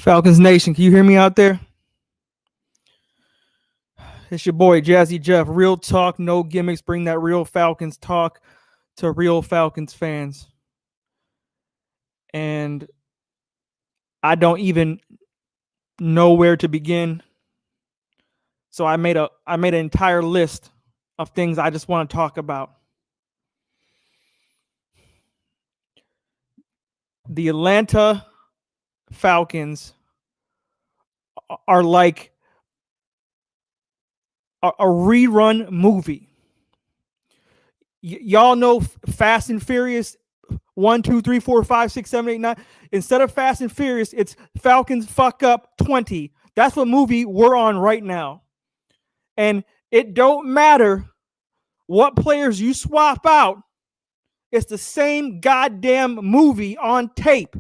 Falcons Nation, can you hear me out there? It's your boy, Jazzy Jeff. Real talk, no gimmicks. Bring that real Falcons talk to real Falcons fans. And I don't even know where to begin. So I made an entire list of things I just want to talk about. The Atlanta Falcons are like a rerun movie. Y'all know Fast and Furious 1, 2, 3, 4, 5, 6, 7, 8, 9. Instead of Fast and Furious, it's Falcons fuck up 20. That's what movie we're on right now. And it don't matter what players you swap out. It's the same goddamn movie on tape.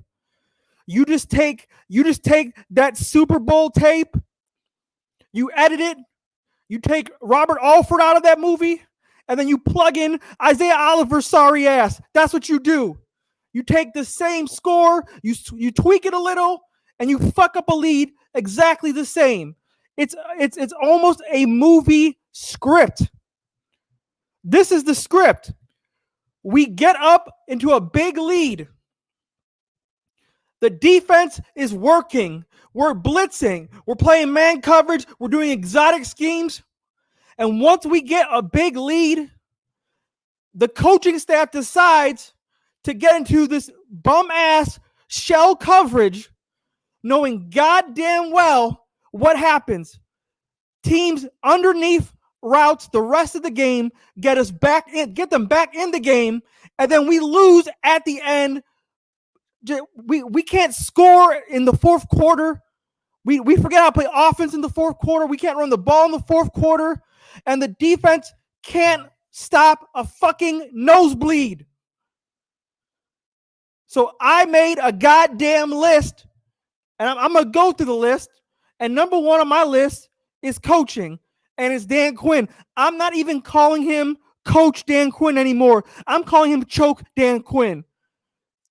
You just take that Super Bowl tape, you edit it, you take Robert Alford out of that movie, and then you plug in Isaiah Oliver's sorry ass. That's what you do. You take the same score, you tweak it a little, and you fuck up a lead exactly the same. It's almost a movie script. This is the script. We get up into a big lead. The defense is working. We're blitzing. We're playing man coverage. We're doing exotic schemes. And once we get a big lead, the coaching staff decides to get into this bum-ass shell coverage, knowing goddamn well what happens. Teams underneath routes the rest of the game, get them back in the game, and then we lose at the end. We can't score in the fourth quarter. We forget how to play offense in the fourth quarter. We can't run the ball in the fourth quarter. And the defense can't stop a fucking nosebleed. So I made a goddamn list, and I'm going to go through the list. And number one on my list is coaching, and it's Dan Quinn. I'm not even calling him Coach Dan Quinn anymore. I'm calling him Choke Dan Quinn,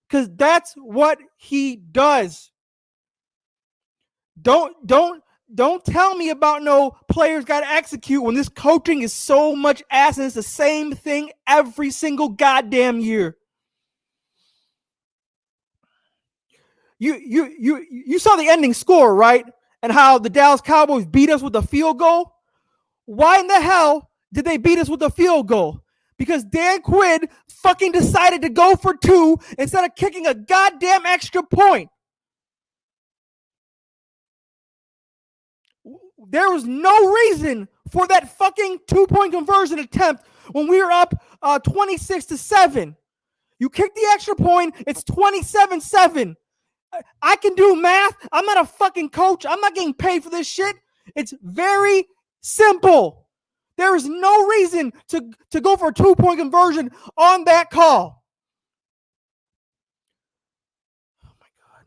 because that's what he does. Don't tell me about no players got to execute when this coaching is so much ass, and it's the same thing every single goddamn year. You saw the ending score, right? And how the Dallas Cowboys beat us with a field goal. Why in the hell did they beat us with a field goal? Because Dan Quinn fucking decided to go for 2 instead of kicking a goddamn extra point. There was no reason for that fucking 2-point conversion attempt when we were up 26-7. You kick the extra point, it's 27-7. I can do math. I'm not a fucking coach. I'm not getting paid for this shit. It's very simple. There is no reason to go for a 2-point conversion on that call. Oh my God.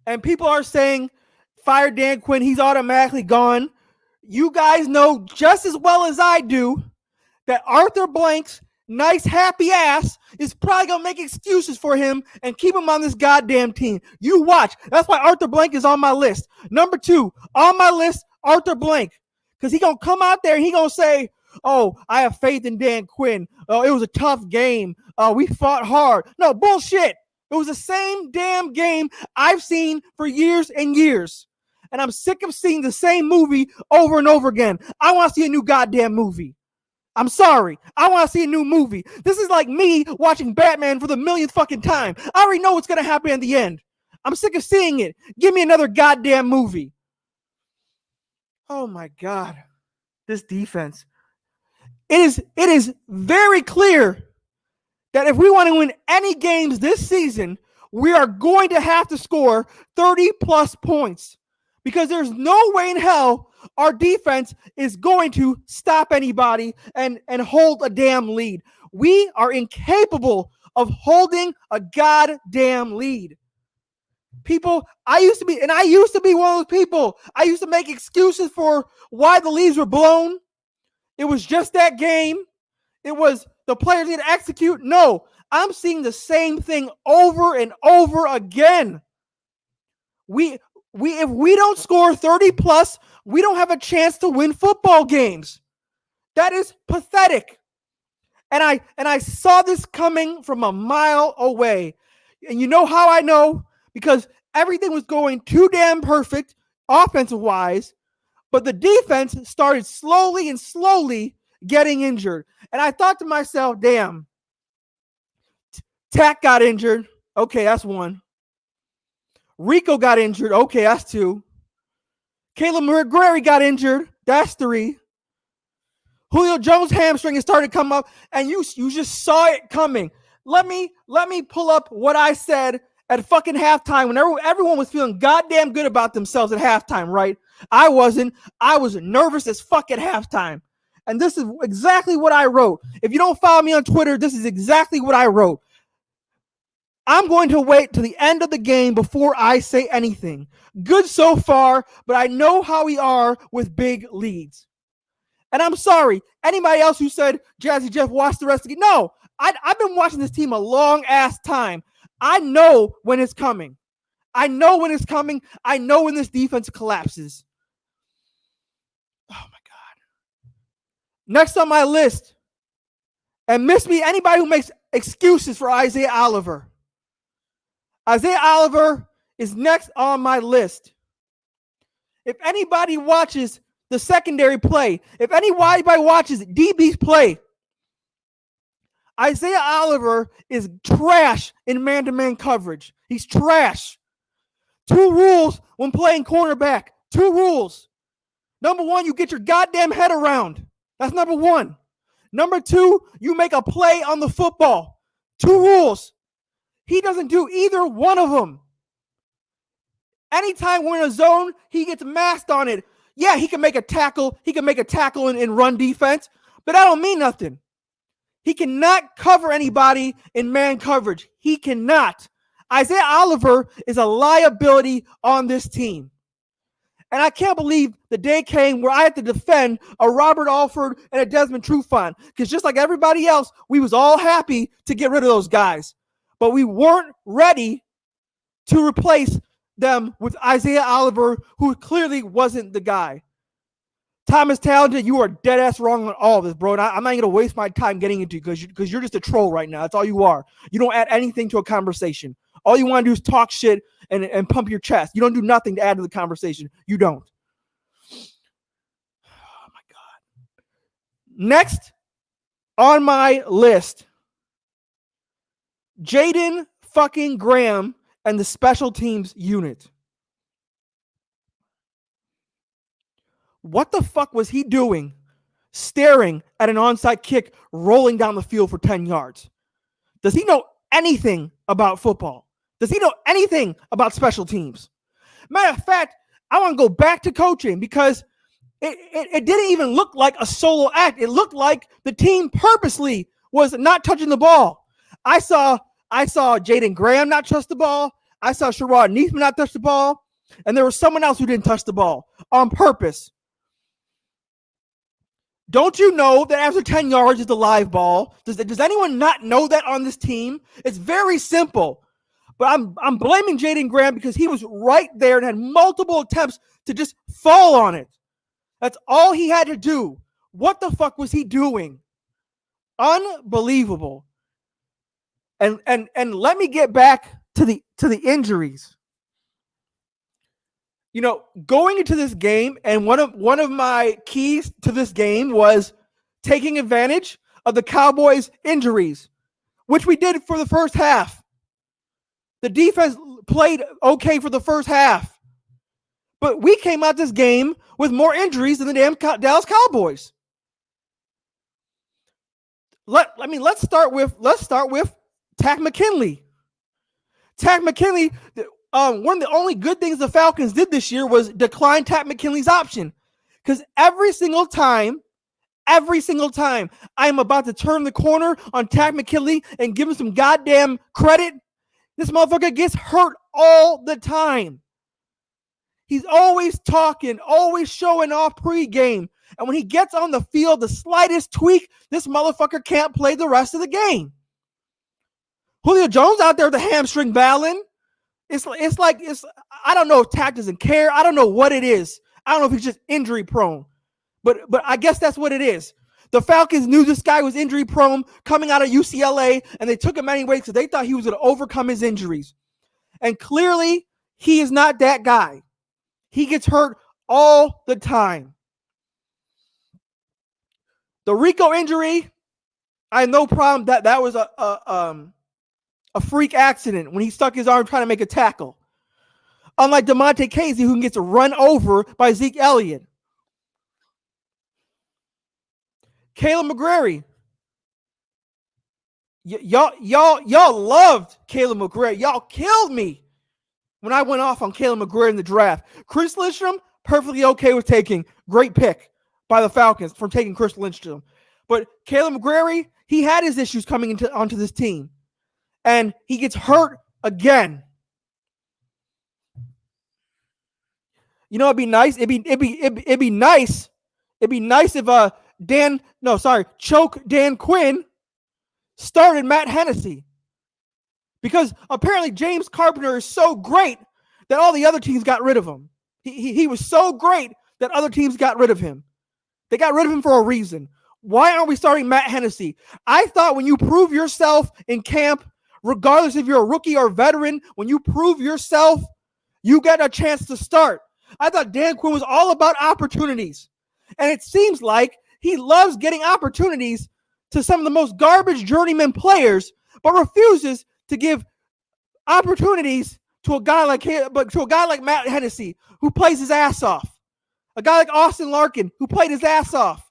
And people are saying, fire Dan Quinn, he's automatically gone. You guys know just as well as I do that Arthur Blank's nice, happy ass is probably going to make excuses for him and keep him on this goddamn team. You watch. That's why Arthur Blank is on my list. Number 2, on my list, Arthur Blank. Because he going to come out there and he going to say, oh, I have faith in Dan Quinn. Oh, it was a tough game. We fought hard. No, bullshit. It was the same damn game I've seen for years and years. And I'm sick of seeing the same movie over and over again. I want to see a new goddamn movie. I'm sorry. I want to see a new movie. This is like me watching Batman for the millionth fucking time. I already know what's going to happen at the end. I'm sick of seeing it. Give me another goddamn movie. Oh my God. This defense. It is very clear that if we want to win any games this season, we are going to have to score 30 plus points, because there's no way in hell our defense is going to stop anybody and hold a damn lead. We are incapable of holding a goddamn lead. People, I used to be one of those people. I used to make excuses for why the leads were blown. It was just that game. It was the players need to execute. No, I'm seeing the same thing over and over again. If we don't score 30 plus, we don't have a chance to win football games. That is pathetic. And I saw this coming from a mile away. And you know how I know? Because everything was going too damn perfect offensive wise, but the defense started slowly getting injured. And I thought to myself, damn, Tack got injured. Okay, that's one. Rico got injured. Okay, that's two. Caleb McGrary got injured. That's three. Julio Jones' hamstring is starting to come up, and you just saw it coming. Let me pull up what I said at fucking halftime when everyone was feeling goddamn good about themselves at halftime, right? I wasn't. I was nervous as fuck at halftime. And this is exactly what I wrote. If you don't follow me on Twitter, this is exactly what I wrote. I'm going to wait to the end of the game before I say anything. Good so far, but I know how we are with big leads. And I'm sorry, anybody else who said, Jazzy Jeff, watch the rest of the game. No, I've been watching this team a long-ass time. I know when it's coming. I know when it's coming. I know when this defense collapses. Oh, my God. Next on my list, and miss me, anybody who makes excuses for Isaiah Oliver. Isaiah Oliver is next on my list. If anybody watches the secondary play, if anybody watches DB's play, Isaiah Oliver is trash in man-to-man coverage. He's trash. 2 rules when playing cornerback. 2 rules. Number 1, you get your goddamn head around. That's number 1. Number 2, you make a play on the football. 2 rules. He doesn't do either one of them. Anytime we're in a zone, he gets masked on it. Yeah, he can make a tackle. He can make a tackle in run defense, but that don't mean nothing. He cannot cover anybody in man coverage. He cannot. Isaiah Oliver is a liability on this team. And I can't believe the day came where I had to defend a Robert Alford and a Desmond Trufant. Because just like everybody else, we was all happy to get rid of those guys. But we weren't ready to replace them with Isaiah Oliver, who clearly wasn't the guy. Thomas Talented, you are dead ass wrong on all of this, bro. And I'm not going to waste my time getting into it because you're just a troll right now. That's all you are. You don't add anything to a conversation. All you want to do is talk shit and pump your chest. You don't do nothing to add to the conversation. You don't. Oh, my God. Next on my list, Jaden fucking Graham and the special teams unit. What the fuck was he doing staring at an onside kick rolling down the field for 10 yards? Does he know anything about football? Does he know anything about special teams? Matter of fact, I want to go back to coaching because it didn't even look like a solo act. It looked like the team purposely was not touching the ball. I saw Jaden Graham not touch the ball. I saw Sherrod Neesman not touch the ball. And there was someone else who didn't touch the ball on purpose. Don't you know that after 10 yards is the live ball? Does anyone not know that on this team? It's very simple. But I'm blaming Jaden Graham because he was right there and had multiple attempts to just fall on it. That's all he had to do. What the fuck was he doing? Unbelievable. And let me get back to the injuries. You know, going into this game, and one of my keys to this game was taking advantage of the Cowboys' injuries, which we did for the first half. The defense played okay for the first half, but we came out this game with more injuries than the damn Dallas Cowboys. Let's start with Tack McKinley. Tack McKinley. One of the only good things the Falcons did this year was decline Tack McKinley's option. Because every single time I am about to turn the corner on Tack McKinley and give him some goddamn credit, this motherfucker gets hurt all the time. He's always talking, always showing off pregame. And when he gets on the field, the slightest tweak, this motherfucker can't play the rest of the game. Julio Jones out there with the hamstring battling. It's like I don't know if Tack doesn't care. I don't know what it is. I don't know if he's just injury prone. But I guess that's what it is. The Falcons knew this guy was injury prone coming out of UCLA, and they took him anyway because they thought he was going to overcome his injuries. And clearly, he is not that guy. He gets hurt all the time. The Rico injury, I have no problem. That was a freak accident when he stuck his arm trying to make a tackle. Unlike DeMonte Casey, who gets run over by Zeke Elliott. Caleb McGrary. Y'all loved Caleb McGrary. Y'all killed me when I went off on Caleb McGrary in the draft. Chris Lindstrom, perfectly okay with taking. Great pick by the Falcons from taking Chris Lindstrom. But Caleb McGrary, he had his issues coming onto this team. And he gets hurt again. You know, it'd be nice. It'd be nice. It'd be nice if Choke Dan Quinn started Matt Hennessy. Because apparently James Carpenter is so great that all the other teams got rid of him. He was so great that other teams got rid of him. They got rid of him for a reason. Why aren't we starting Matt Hennessy? I thought when you prove yourself in camp, regardless if you're a rookie or veteran, when you prove yourself, you get a chance to start. I thought Dan Quinn was all about opportunities. And it seems like he loves getting opportunities to some of the most garbage journeyman players, but refuses to give opportunities to a guy like Matt Hennessy, who plays his ass off. A guy like Austin Larkin, who played his ass off.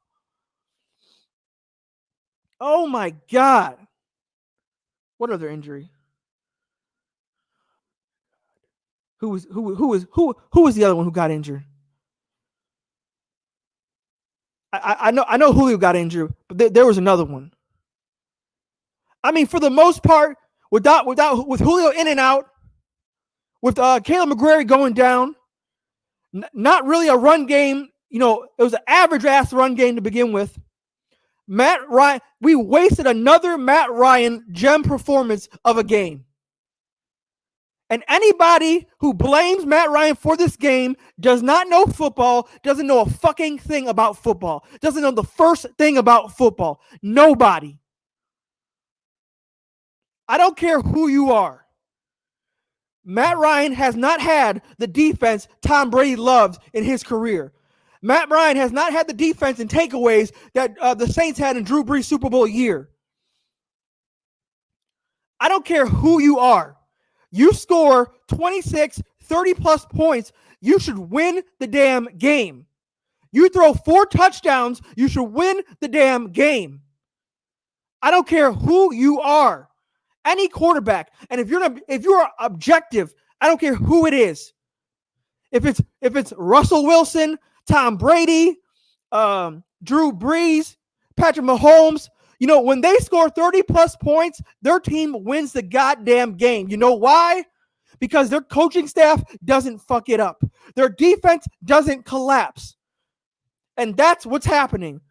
Oh my God. What other injury? Who was the other one who got injured? I know Julio got injured, but there was another one. I mean, for the most part, with Julio in and out, with Caleb McGrary going down, not really a run game. You know, it was an average ass run game to begin with. Matt Ryan, we wasted another Matt Ryan gem performance of a game. And anybody who blames Matt Ryan for this game does not know football, doesn't know a fucking thing about football, doesn't know the first thing about football. Nobody. I don't care who you are. Matt Ryan has not had the defense Tom Brady loved in his career. Matt Ryan has not had the defense and takeaways that the Saints had in Drew Brees' Super Bowl year. I don't care who you are. You score 26, 30-plus points, you should win the damn game. You throw 4 touchdowns, you should win the damn game. I don't care who you are. Any quarterback. And if you're objective, I don't care who it is. If it's Russell Wilson, Tom Brady, Drew Brees, Patrick Mahomes, you know, when they score 30-plus points, their team wins the goddamn game. You know why? Because their coaching staff doesn't fuck it up. Their defense doesn't collapse. And that's what's happening.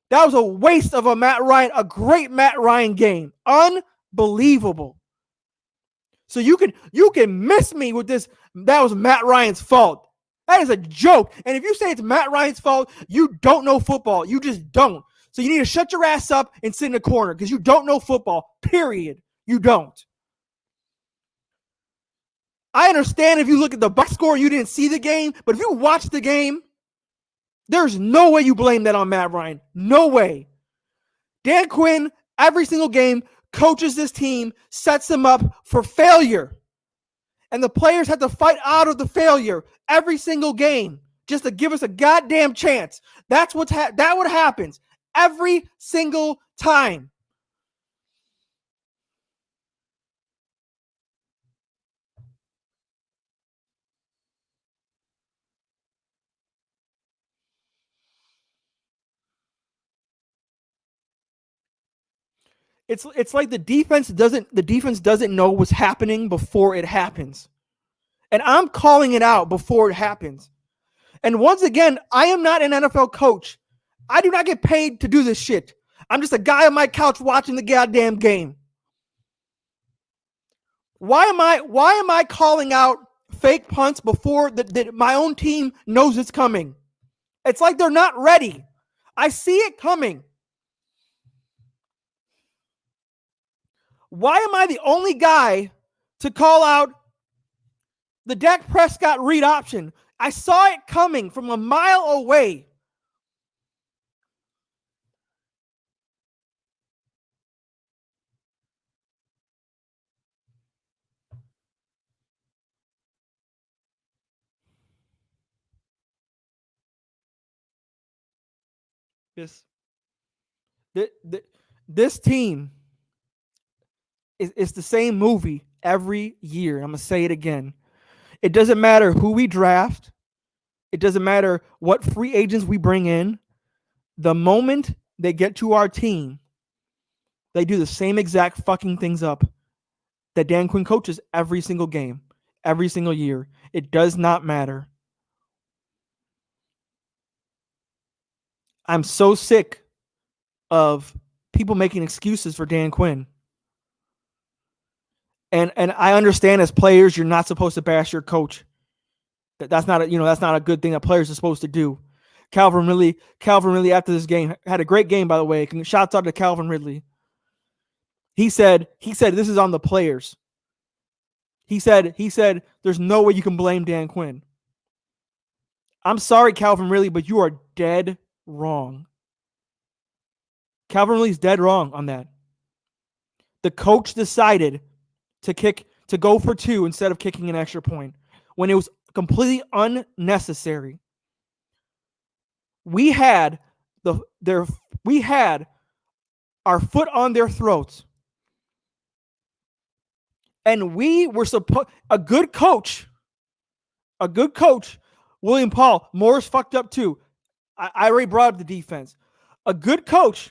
That was a waste of a great Matt Ryan game. Unbelievable. So you can miss me with this. That was Matt Ryan's fault. That is a joke. And if you say it's Matt Ryan's fault, you don't know football. You just don't. So you need to shut your ass up and sit in the corner because you don't know football, period. You don't. I understand if you look at the box score, you didn't see the game, but if you watch the game, there's no way you blame that on Matt Ryan. No way. Dan Quinn, every single game, coaches this team, sets them up for failure. And the players have to fight out of the failure every single game just to give us a goddamn chance. That's what happens. Every single time. It's like the defense doesn't know what's happening before it happens. And I'm calling it out before it happens. And once again, I am not an NFL coach. I do not get paid to do this shit. I'm just a guy on my couch watching the goddamn game. Why am I calling out fake punts before my own team knows it's coming? It's like they're not ready. I see it coming. Why am I the only guy to call out the Dak Prescott read option? I saw it coming from a mile away. This team is the same movie every year. I'm going to say it again. It doesn't matter who we draft. It doesn't matter what free agents we bring in. The moment they get to our team, they do the same exact fucking things up that Dan Quinn coaches every single game, every single year. It does not matter. I'm so sick of people making excuses for Dan Quinn. And I understand as players, you're not supposed to bash your coach. That's not a good thing that players are supposed to do. Calvin Ridley after this game had a great game, by the way. Shouts out to Calvin Ridley. He said this is on the players. He said there's no way you can blame Dan Quinn. I'm sorry, Calvin Ridley, but you are dead wrong. Calvin Ridley's dead wrong on that. The coach decided to go for 2 instead of kicking an extra point when it was completely unnecessary. We had our foot on their throats. And we were a good coach, William Paul, Morris fucked up too. I already brought up the defense. A good coach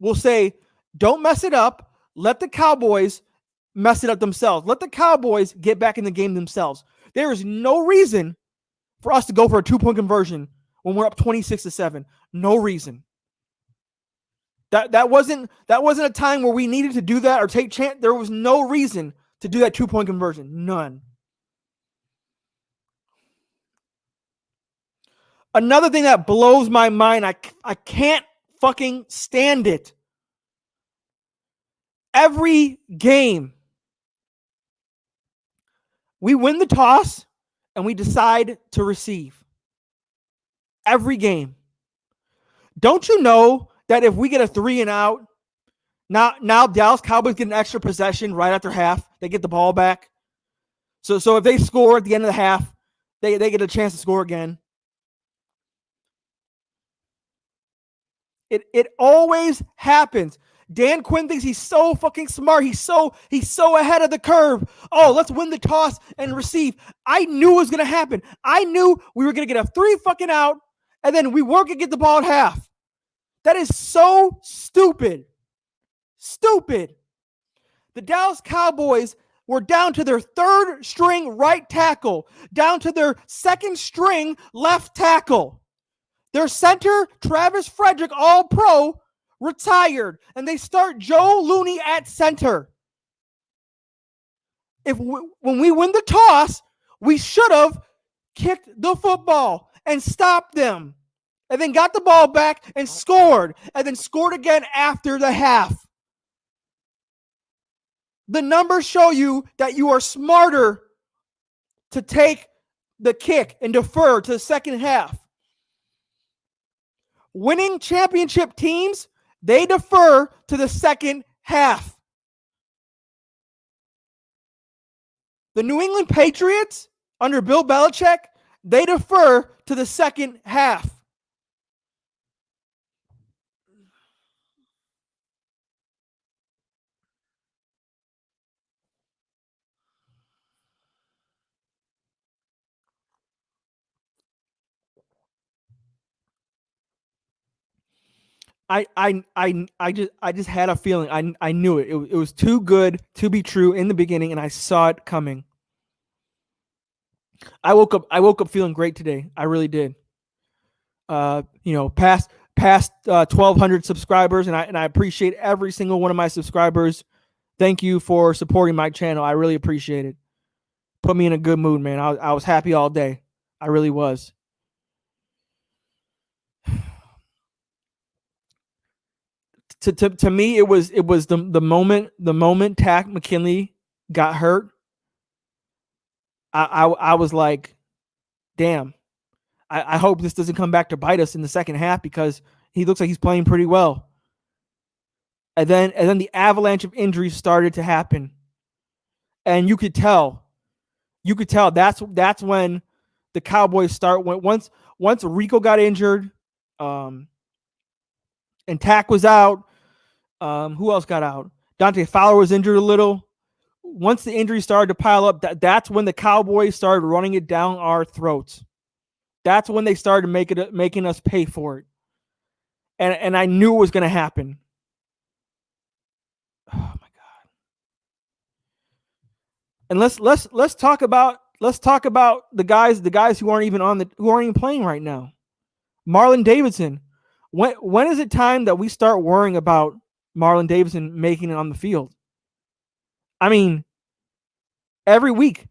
will say, don't mess it up. Let the Cowboys mess it up themselves. Let the Cowboys get back in the game themselves. There is no reason for us to go for a 2-point conversion when we're up 26-7. No reason. That wasn't a time where we needed to do that or take chance. There was no reason to do that 2-point conversion. None. Another thing that blows my mind, I can't fucking stand it. Every game, we win the toss and we decide to receive. Every game. Don't you know that if we get a 3 and out, now Dallas Cowboys get an extra possession right after half. They get the ball back. So if they score at the end of the half, they get a chance to score again. It always happens. Dan Quinn thinks he's so fucking smart. He's so ahead of the curve. Oh, let's win the toss and receive. I knew it was gonna happen. I knew we were gonna get a 3 fucking out, and then we weren't gonna get the ball at half. That is so stupid. Stupid. The Dallas Cowboys were down to their 3rd string right tackle, down to their 2nd string left tackle. Their center, Travis Frederick, all-pro, retired, and they start Joe Looney at center. When we win the toss, we should have kicked the football and stopped them, and then got the ball back and scored, and then scored again after the half. The numbers show you that you are smarter to take the kick and defer to the second half. Winning championship teams, they defer to the second half. The New England Patriots, under Bill Belichick, they defer to the second half. I just had a feeling. I knew it. It was too good to be true in the beginning, and I saw it coming. I woke up feeling great today. I really did. Past 1,200 subscribers, and I appreciate every single one of my subscribers Thank you for supporting my channel. I really appreciate it. Put me in a good mood, man. I was happy all day. I really was. To me, it was the moment Tack McKinley got hurt. I was like, damn. I hope this doesn't come back to bite us in the second half, because he looks like he's playing pretty well. And then the avalanche of injuries started to happen, and you could tell that's when the Cowboys start. Once Rico got injured, and Tack was out. Who else got out? Dante Fowler was injured a little. Once the injuries started to pile up, that's when the Cowboys started running it down our throats. That's when they started making us pay for it. And I knew it was going to happen. Oh my God. And let's talk about the guys who aren't even playing right now. Marlon Davidson. When is it time that we start worrying about Marlon Davidson making it on the field? I mean, every week.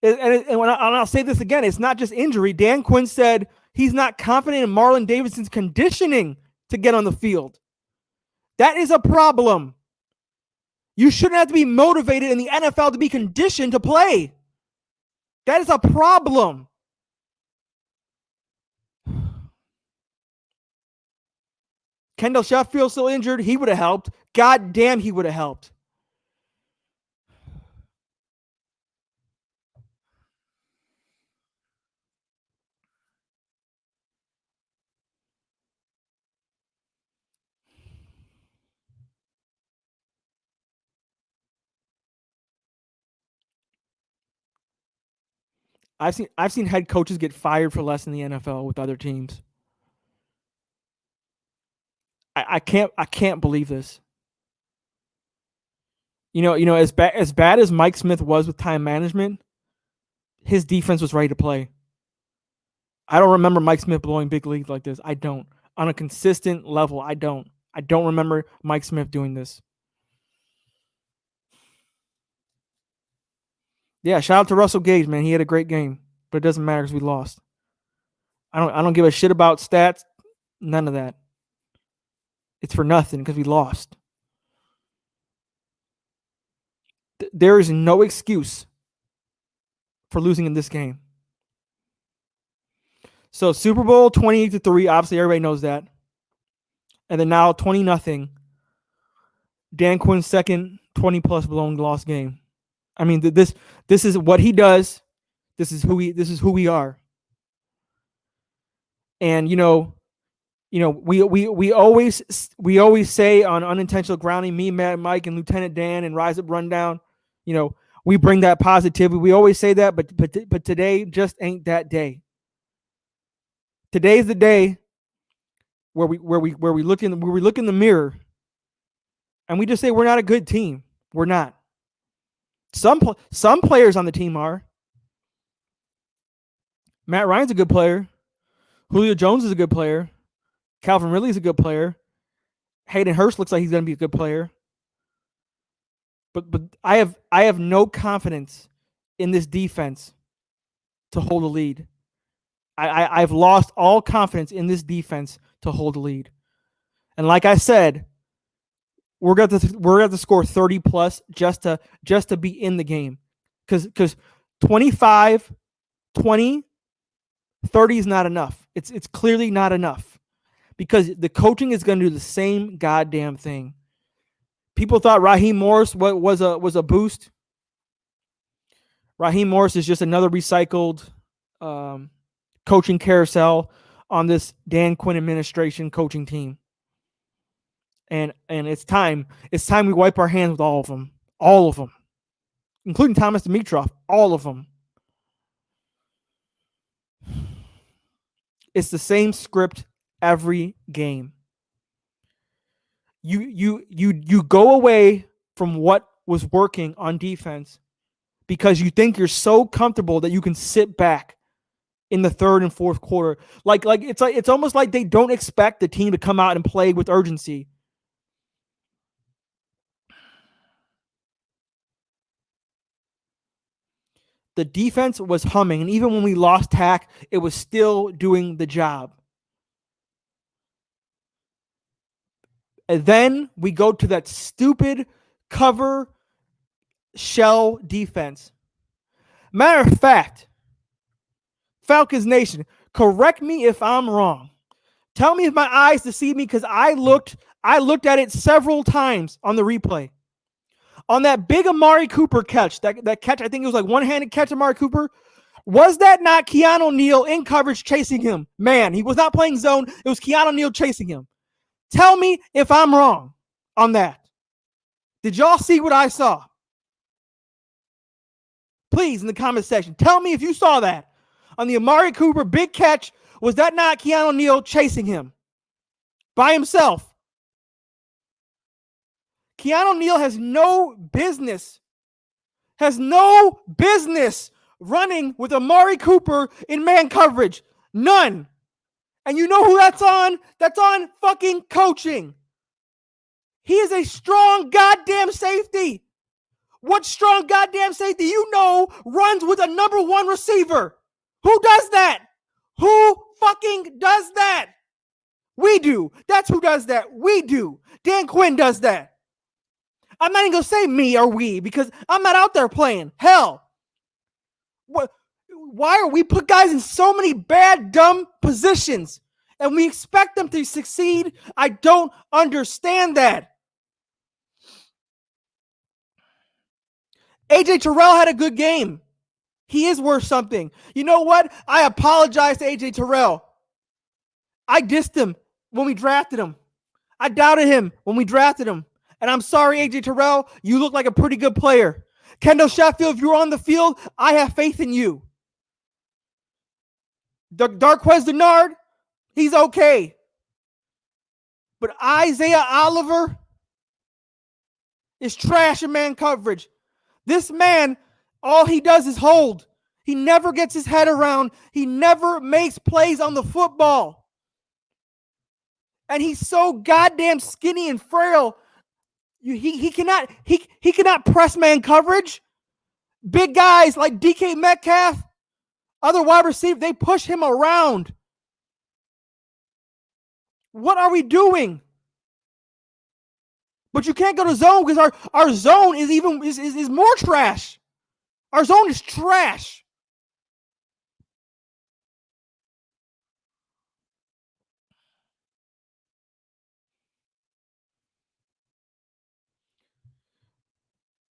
And I'll say this again, it's not just injury. Dan Quinn said he's not confident in Marlon Davidson's conditioning to get on the field. That is a problem. You shouldn't have to be motivated in the NFL to be conditioned to play. That is a problem. Kendall Sheffield still injured. He would have helped. God damn, he would have helped. I've seen head coaches get fired for less in the NFL with other teams. I can't believe this. You know, as bad as Mike Smith was with time management, his defense was ready to play. I don't remember Mike Smith blowing big leads like this. I don't. On a consistent level, I don't remember Mike Smith doing this. Yeah, shout out to Russell Gage, man. He had a great game, but it doesn't matter because we lost. I don't give a shit about stats. None of that. It's for nothing because we lost. There is no excuse for losing in this game. So Super Bowl 28-3, obviously everybody knows that. And then now 20-0. Dan Quinn's second 20+ blown loss game. I mean, this is what he does. This is who we are. And we always say on Unintentional Grounding, me, Matt, Mike, and Lieutenant Dan and Rise Up Rundown, we bring that positivity. We always say that, but today just ain't that day. Today's the day where we look in the mirror and we just say we're not a good team. We're not. Some players on the team are. Matt Ryan's a good player. Julio Jones is a good player. Calvin Ridley's a good player. Hayden Hurst looks like he's going to be a good player. But I have no confidence in this defense to hold a lead. I've lost all confidence in this defense to hold a lead. And like I said, we're going to score 30+ just to be in the game. Because 25, 20, 30 is not enough. It's clearly not enough. Because the coaching is going to do the same goddamn thing. People thought Raheem Morris was a boost. Raheem Morris is just another recycled coaching carousel on this Dan Quinn administration coaching team. And it's time we wipe our hands with all of them, including Thomas Dimitroff, all of them. It's the same script every game. You go away from what was working on defense because you think you're so comfortable that you can sit back in the third and fourth quarter. It's almost like they don't expect the team to come out and play with urgency. the defense was humming. And even when we lost tack, it was still doing the job. And then we go to that stupid cover shell defense. Matter of fact, Falcons Nation, correct me if I'm wrong. Tell me if my eyes deceive me, because I looked at it several times on the replay. On that big Amari Cooper catch, that catch, I think it was like one-handed catch, Amari Cooper. Was that not Keanu Neal in coverage chasing him? Man, he was not playing zone. It was Keanu Neal chasing him. Tell me if I'm wrong on that. Did y'all see what I saw? Please, in the comment section, tell me if you saw that. On the Amari Cooper big catch, was that not Keanu Neal chasing him by himself? Keanu Neal has no business running with Amari Cooper in man coverage. None. And you know who that's on? That's on fucking coaching. He is a strong goddamn safety. What strong goddamn safety you know runs with a number one receiver? Who does that? Who fucking does that? We do. That's who does that. We do. Dan Quinn does that. I'm not even going to say me or we, because I'm not out there playing. Hell. Why are we put guys in so many bad, dumb positions and we expect them to succeed? I don't understand that. AJ Terrell had a good game. He is worth something. You know what? I apologize to AJ Terrell. I dissed him when we drafted him. I doubted him when we drafted him. And I'm sorry, AJ Terrell. You look like a pretty good player. Kendall Sheffield, if you're on the field, I have faith in you. Darquez Dennard, he's okay. But Isaiah Oliver is trash in man coverage. This man, all he does is hold. He never gets his head around. He never makes plays on the football. And he's so goddamn skinny and frail. He cannot press man coverage. Big guys like DK Metcalf, other wide receivers, they push him around. What are we doing? But you can't go to zone because our zone is more trash. Our zone is trash.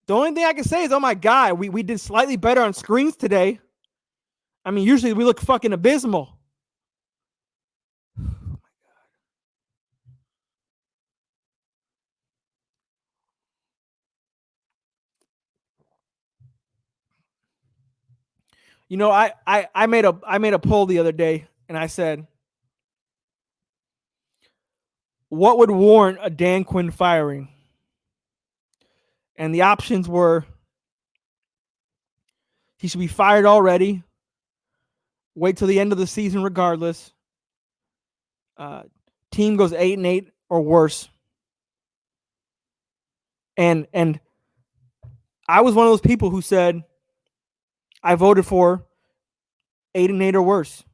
The only thing I can say is, oh my God, we did slightly better on screens today. I mean, usually we look fucking abysmal. Oh my God. You know, I made a poll the other day, and I said, what would warrant a Dan Quinn firing? And the options were, he should be fired already. Wait till the end of the season regardless. Team goes 8-8 or worse. And I was one of those people who said, I voted for 8-8 or worse.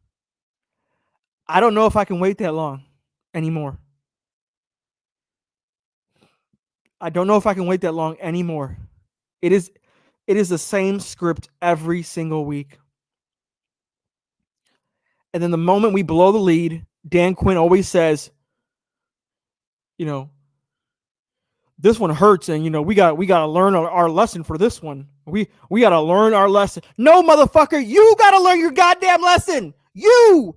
I don't know if I can wait that long anymore. I don't know if I can wait that long anymore. It is the same script every single week. And then the moment we blow the lead, Dan Quinn always says, you know, this one hurts, and you know, we got to learn our lesson for this one. We got to learn our lesson. No, motherfucker, you got to learn your goddamn lesson. You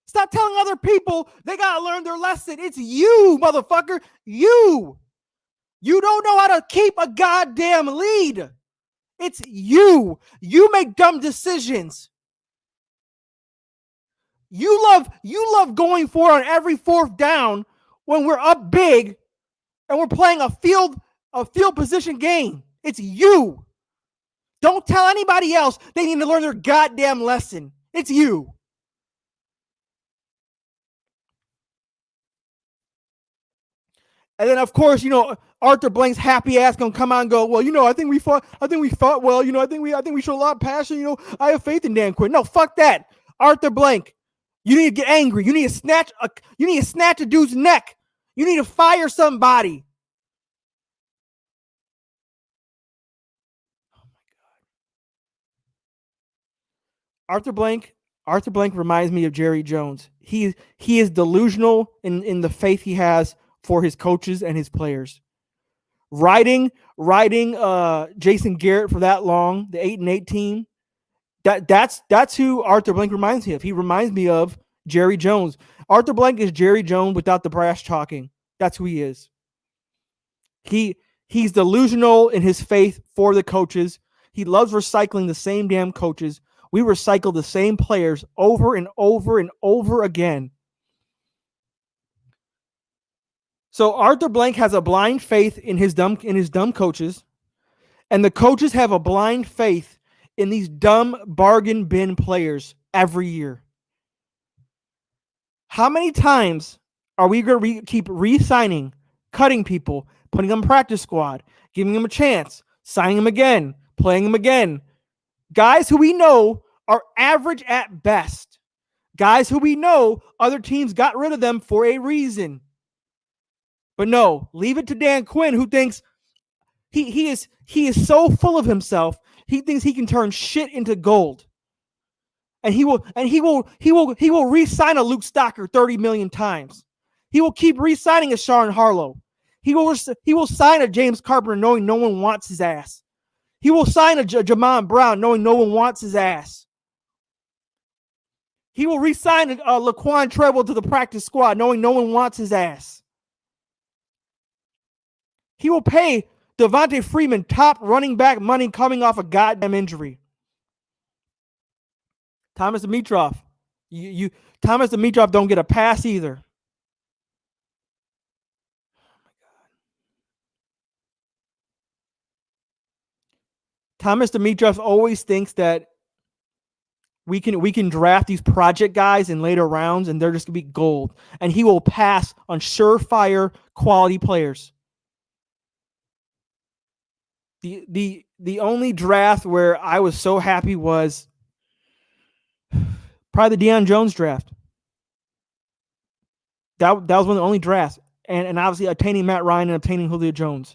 stop telling other people they got to learn their lesson. It's you, motherfucker. You don't know how to keep a goddamn lead. It's you. You make dumb decisions. You love going for it on every fourth down when we're up big and we're playing a field position game. It's you. Don't tell anybody else they need to learn their goddamn lesson. It's you. And then, of course, Arthur Blank's happy ass gonna come out and go, well, I think we fought well, I think we showed a lot of passion, I have faith in Dan Quinn. No, fuck that. Arthur Blank, you need to get angry. You need to snatch a dude's neck. You need to fire somebody. Oh my God. Arthur Blank reminds me of Jerry Jones. He is delusional in the faith he has for his coaches and his players. Riding Jason Garrett for that long, the 8-8 team. That's who Arthur Blank reminds me of. He reminds me of Jerry Jones. Arthur Blank is Jerry Jones without the brash talking. That's who he is. He's delusional in his faith for the coaches. He loves recycling the same damn coaches. We recycle the same players over and over and over again. So Arthur Blank has a blind faith in his dumb coaches, and the coaches have a blind faith in these dumb bargain bin players every year. How many times are we going to keep re-signing, cutting people, putting them in practice squad, giving them a chance, signing them again, playing them again? Guys who we know are average at best. Guys who we know other teams got rid of them for a reason. But no, leave it to Dan Quinn, who thinks he is so full of himself. He thinks he can turn shit into gold. And he will re-sign a Luke Stocker 30 million times. He will keep re-signing a Sean Harlow. He will sign a James Carpenter knowing no one wants his ass. He will sign a Jamon Brown knowing no one wants his ass. He will re-sign a Laquan Treble to the practice squad knowing no one wants his ass. He will pay Devontae Freeman top running back money coming off a goddamn injury. Thomas Dimitroff. Thomas Dimitroff don't get a pass either. Thomas Dimitroff always thinks that we can draft these project guys in later rounds and they're just going to be gold. And he will pass on surefire quality players. The only draft where I was so happy was probably the Deion Jones draft. That was one of the only drafts. And obviously obtaining Matt Ryan and obtaining Julio Jones.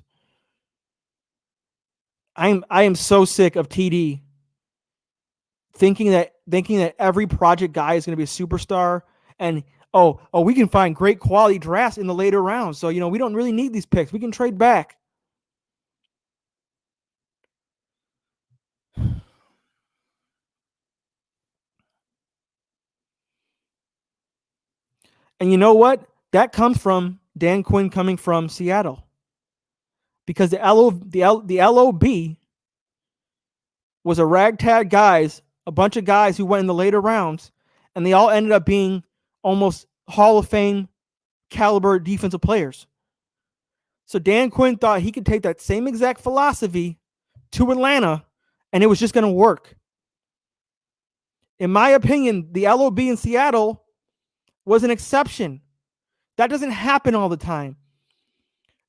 I am so sick of TD thinking that every project guy is going to be a superstar, and we can find great quality drafts in the later rounds. So we don't really need these picks. We can trade back. And you know what? That comes from Dan Quinn coming from Seattle. Because the LOB was a ragtag guys, a bunch of guys who went in the later rounds, and they all ended up being almost Hall of Fame caliber defensive players. So Dan Quinn thought he could take that same exact philosophy to Atlanta, and it was just going to work. In my opinion, the LOB in Seattle was an exception. That doesn't happen all the time.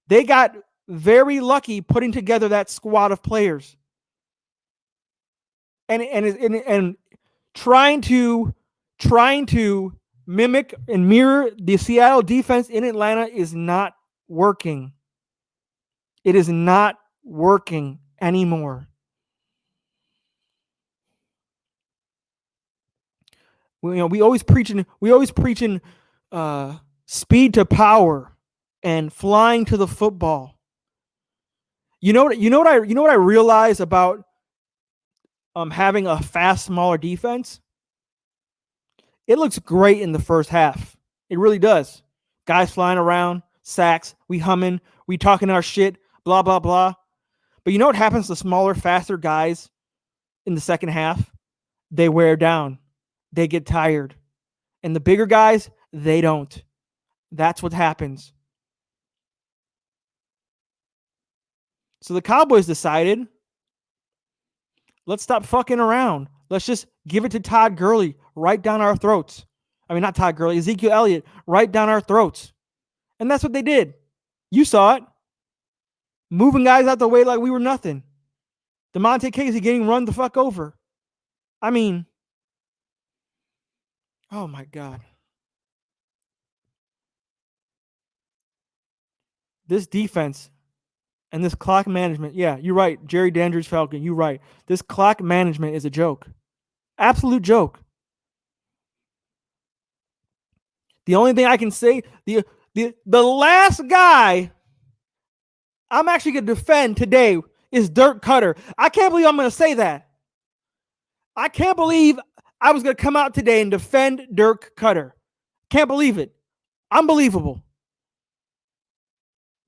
They got very lucky putting together that squad of players. And trying to mimic and mirror the Seattle defense in Atlanta is not working. It is not working anymore. We always preaching speed to power and flying to the football. You know what I realized about having a fast, smaller defense? It looks great in the first half. It really does. Guys flying around, sacks, we humming, we talking our shit, blah, blah, blah. But you know what happens to smaller, faster guys in the second half? They wear down. They get tired. And the bigger guys, they don't. That's what happens. So the Cowboys decided, let's stop fucking around. Let's just give it to Todd Gurley right down our throats. I mean, not Todd Gurley, Ezekiel Elliott right down our throats. And that's what they did. You saw it. Moving guys out the way like we were nothing. DeMonte Casey getting run the fuck over. I mean, oh my God. This defense and this clock management. Yeah, you're right. Jerry Dandridge Falcon, you're right. This clock management is a joke. Absolute joke. The only thing I can say, the last guy I'm actually going to defend today is Dirk Cutter. I can't believe I'm going to say that. I can't believe I was going to come out today and defend Dirk Cutter. Can't believe it. Unbelievable.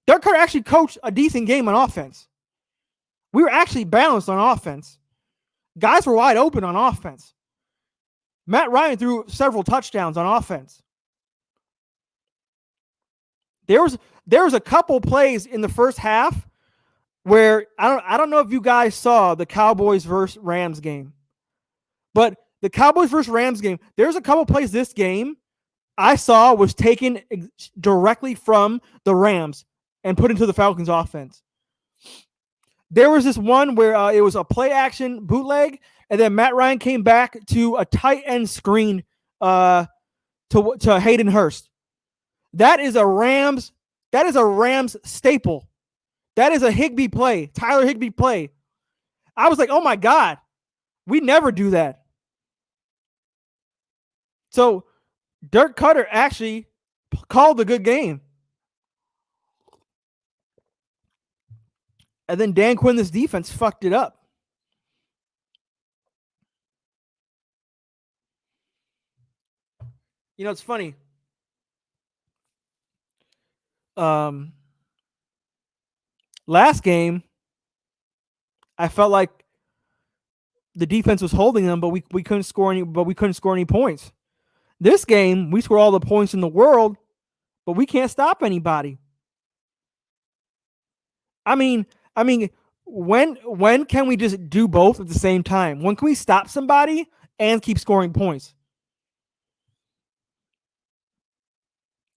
Dirk Cutter actually coached a decent game on offense. We were actually balanced on offense. Guys were wide open on offense. Matt Ryan threw several touchdowns on offense. There was a couple plays in the first half where I don't know if you guys saw the Cowboys versus Rams game. But the Cowboys versus Rams game, there's a couple plays this game I saw was taken directly from the Rams and put into the Falcons offense. There was this one where it was a play action bootleg, and then Matt Ryan came back to a tight end screen to Hayden Hurst. That is a Rams staple. That is a Higbee play, Tyler Higbee play. I was like, oh my God, we never do that. So Dirk Cutter actually called a good game. And then Dan Quinn, this defense fucked it up. You know, it's funny. Last game, I felt like the defense was holding them, but we couldn't score any points. This game, we scored all the points in the world, but we can't stop anybody. I mean, when can we just do both at the same time? When can we stop somebody and keep scoring points?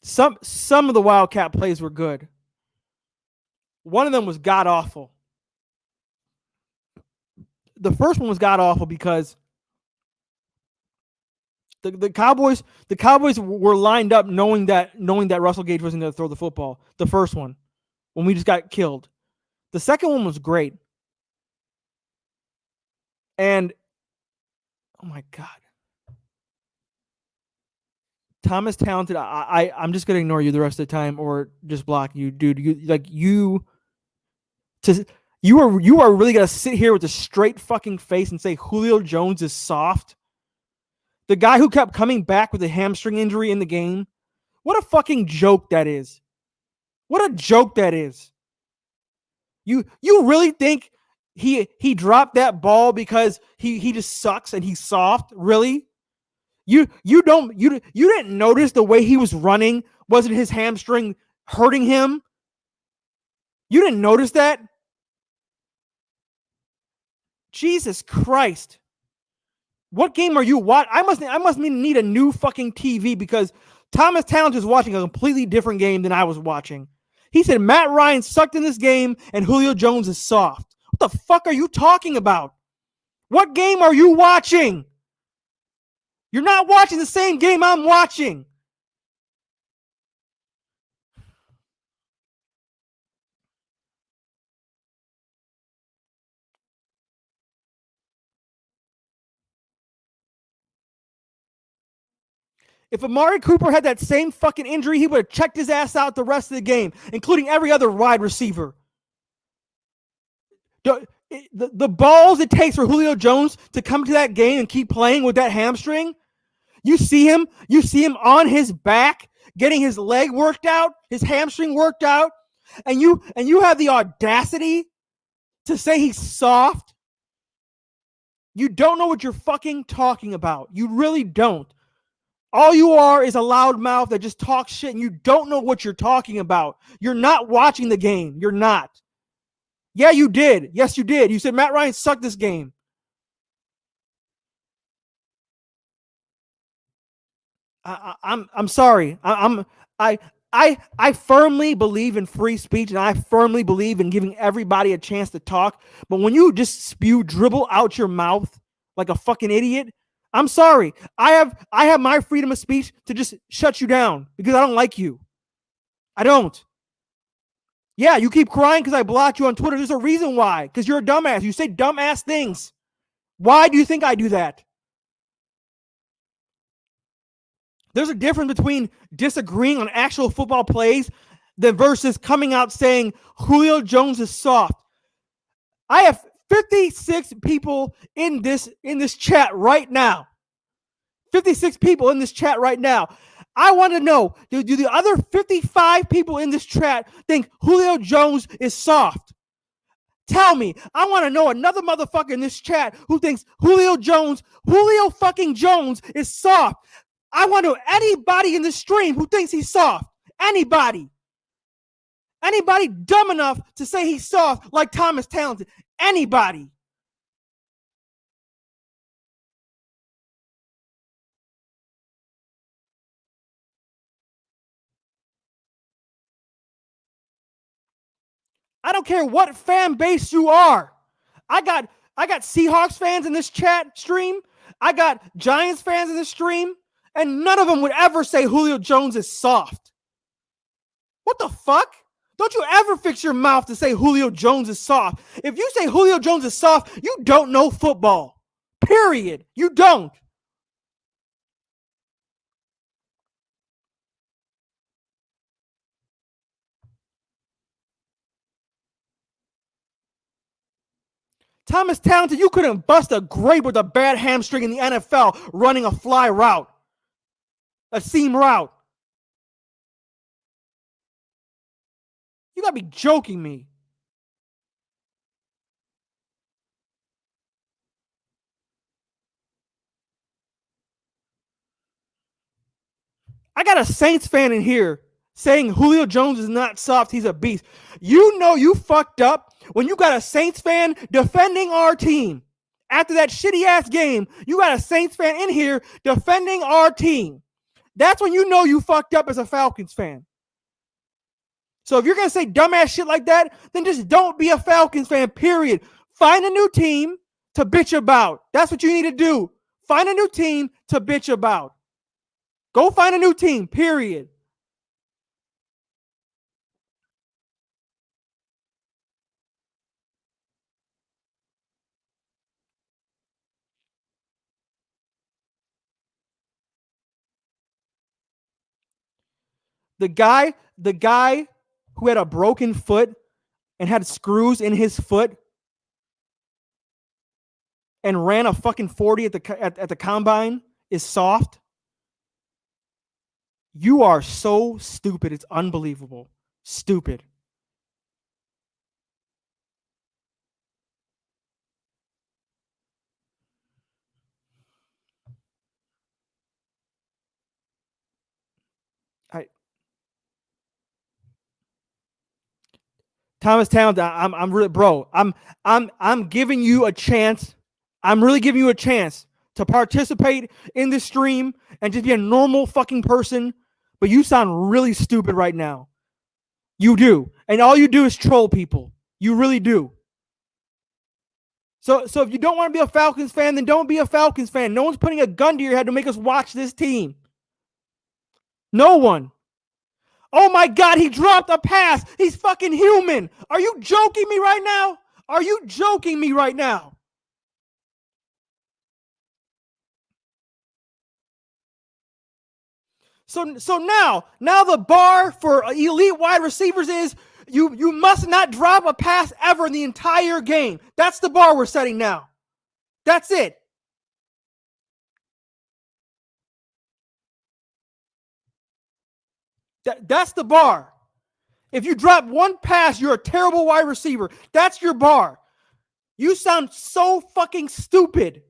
Some of the Wildcat plays were good. One of them was god awful. The first one was god awful because the Cowboys were lined up knowing that Russell Gage wasn't going to throw the football. The first one, when we just got killed. The second one was great. And oh my God. Thomas Talented, I'm just gonna ignore you the rest of the time or just block you, dude. You are really gonna sit here with a straight fucking face and say Julio Jones is soft? The guy who kept coming back with a hamstring injury in the game. What a fucking joke that is. What a joke that is. You really think he dropped that ball because he just sucks and he's soft? Really? You didn't notice the way he was running? Wasn't his hamstring hurting him? You didn't notice that? Jesus Christ. What game are you watching? I must need a new fucking TV because Thomas Talent is watching a completely different game than I was watching. He said Matt Ryan sucked in this game and Julio Jones is soft. What the fuck are you talking about? What game are you watching? You're not watching the same game I'm watching. If Amari Cooper had that same fucking injury, he would have checked his ass out the rest of the game, including every other wide receiver. The balls it takes for Julio Jones to come to that game and keep playing with that hamstring. You see him on his back, getting his leg worked out, his hamstring worked out, and you have the audacity to say he's soft. You don't know what you're fucking talking about. You really don't. All you are is a loudmouth that just talks shit and you don't know what you're talking about. You're not watching the game. You're not. Yeah, you did. Yes, you did. You said Matt Ryan sucked this game. I'm sorry. I firmly believe in free speech, and I firmly believe in giving everybody a chance to talk. But when you just dribble out your mouth like a fucking idiot, I'm sorry. I have my freedom of speech to just shut you down because I don't like you. I don't. Yeah, you keep crying because I blocked you on Twitter. There's a reason why. Because you're a dumbass. You say dumbass things. Why do you think I do that? There's a difference between disagreeing on actual football plays than versus coming out saying Julio Jones is soft. I have 56 people in this chat right now. 56 people in this chat right now. I want to know, do the other 55 people in this chat think Julio Jones is soft? Tell me. I want to know another motherfucker in this chat who thinks Julio fucking Jones is soft. I want to know anybody in the stream who thinks he's soft. Anybody. Anybody dumb enough to say he's soft like Thomas Talented. Anybody. I don't care what fan base you are. I got Seahawks fans in this chat stream. I got Giants fans in this stream. And none of them would ever say Julio Jones is soft. What the fuck? Don't you ever fix your mouth to say Julio Jones is soft. If you say Julio Jones is soft, you don't know football. Period. You don't. Thomas Talented, you couldn't bust a grape with a bad hamstring in the NFL running a fly route. A seam route. You gotta be joking me. I got a Saints fan in here saying Julio Jones is not soft, he's a beast. You know you fucked up when you got a Saints fan defending our team. After that shitty ass game, you got a Saints fan in here defending our team. That's when you know you fucked up as a Falcons fan. So if you're going to say dumbass shit like that, then just don't be a Falcons fan, period. Find a new team to bitch about. That's what you need to do. Find a new team to bitch about. Go find a new team, period. The guy who had a broken foot and had screws in his foot and ran a fucking 40 at the combine is soft. You are so stupid. It's unbelievable. Stupid. Thomas Talented, I'm really, bro. I'm giving you a chance. I'm really giving you a chance to participate in this stream and just be a normal fucking person. But you sound really stupid right now. You do, and all you do is troll people. You really do. So if you don't want to be a Falcons fan, then don't be a Falcons fan. No one's putting a gun to your head to make us watch this team. No one. Oh my God, he dropped a pass. He's fucking human. Are you joking me right now? Are you joking me right now? So now the bar for elite wide receivers is you must not drop a pass ever in the entire game. That's the bar we're setting now. That's it. That's the bar. If you drop one pass, you're a terrible wide receiver. That's your bar. You sound so fucking stupid.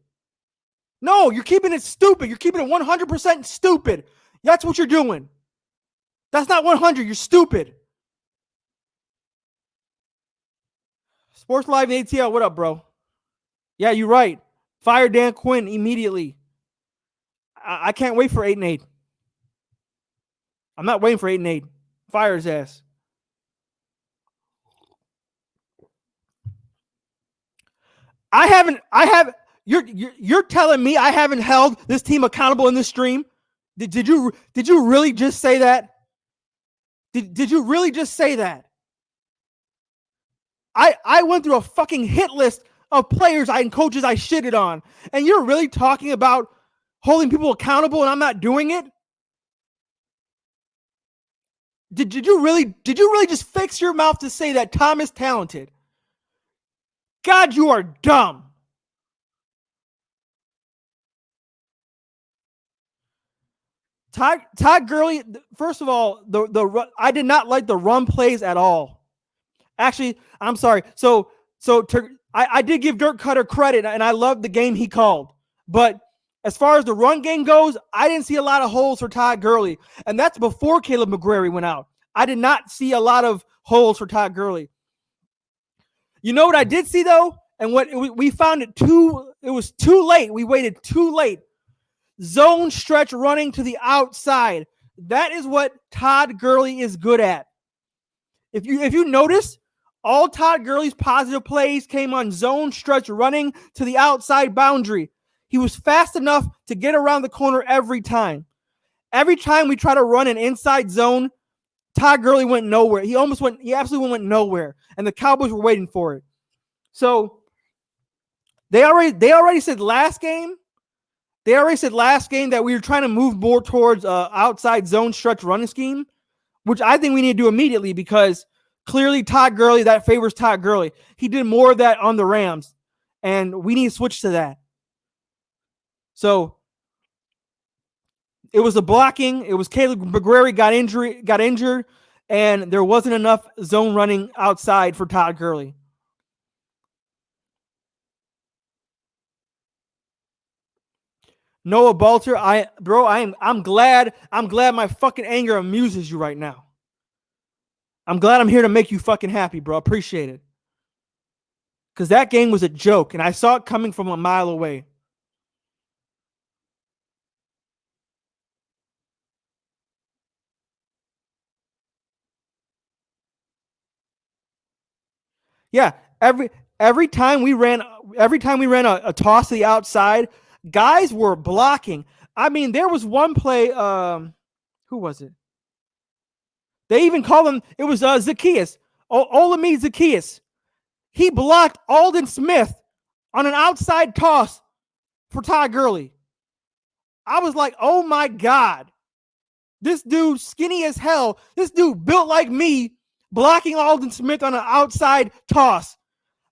No, you're keeping it stupid. You're keeping it 100% stupid. That's what you're doing. That's not 100. You're stupid. Sports Live and ATL, what up, bro? Yeah, you're right. Fire Dan Quinn immediately. I can't wait for 8-8. I'm not waiting for 8-8. Fire his ass. You're telling me I haven't held this team accountable in this stream? Did you really just say that? Did you really just say that? I went through a fucking hit list of players and coaches I shitted on, and you're really talking about holding people accountable and I'm not doing it? Did you really just fix your mouth to say that Tom is talented? God, you are dumb. Todd Gurley, first of all, I did not like the run plays at all. Actually, I'm sorry. I did give Dirk Cutter credit, and I loved the game he called. But as far as the run game goes, I didn't see a lot of holes for Todd Gurley, and that's before Caleb McGrary went out. I did not see a lot of holes for Todd Gurley. You know what I did see though, and what we found it was too late. We waited too late. Zone stretch running to the outside. That is what Todd Gurley is good at. If you notice, all Todd Gurley's positive plays came on zone stretch running to the outside boundary. He was fast enough to get around the corner every time. Every time we try to run an inside zone, Todd Gurley went nowhere. He absolutely went nowhere. And the Cowboys were waiting for it. So they already said last game that we were trying to move more towards outside zone stretch running scheme, which I think we need to do immediately because clearly Todd Gurley, that favors Todd Gurley. He did more of that on the Rams, and we need to switch to that. So it was the blocking. It was Caleb McGrary got injured, and there wasn't enough zone running outside for Todd Gurley. Noah Balter, I'm glad my fucking anger amuses you right now. I'm glad I'm here to make you fucking happy, bro. Appreciate it. Because that game was a joke, and I saw it coming from a mile away. Yeah, every time we ran a toss to the outside, guys were blocking. I mean, there was one play. Who was it? They even called him. It was Zacchaeus. Olamide Zacchaeus. He blocked Aldon Smith on an outside toss for Todd Gurley. I was like, oh my God. This dude, skinny as hell. This dude built like me, blocking Aldon Smith on an outside toss.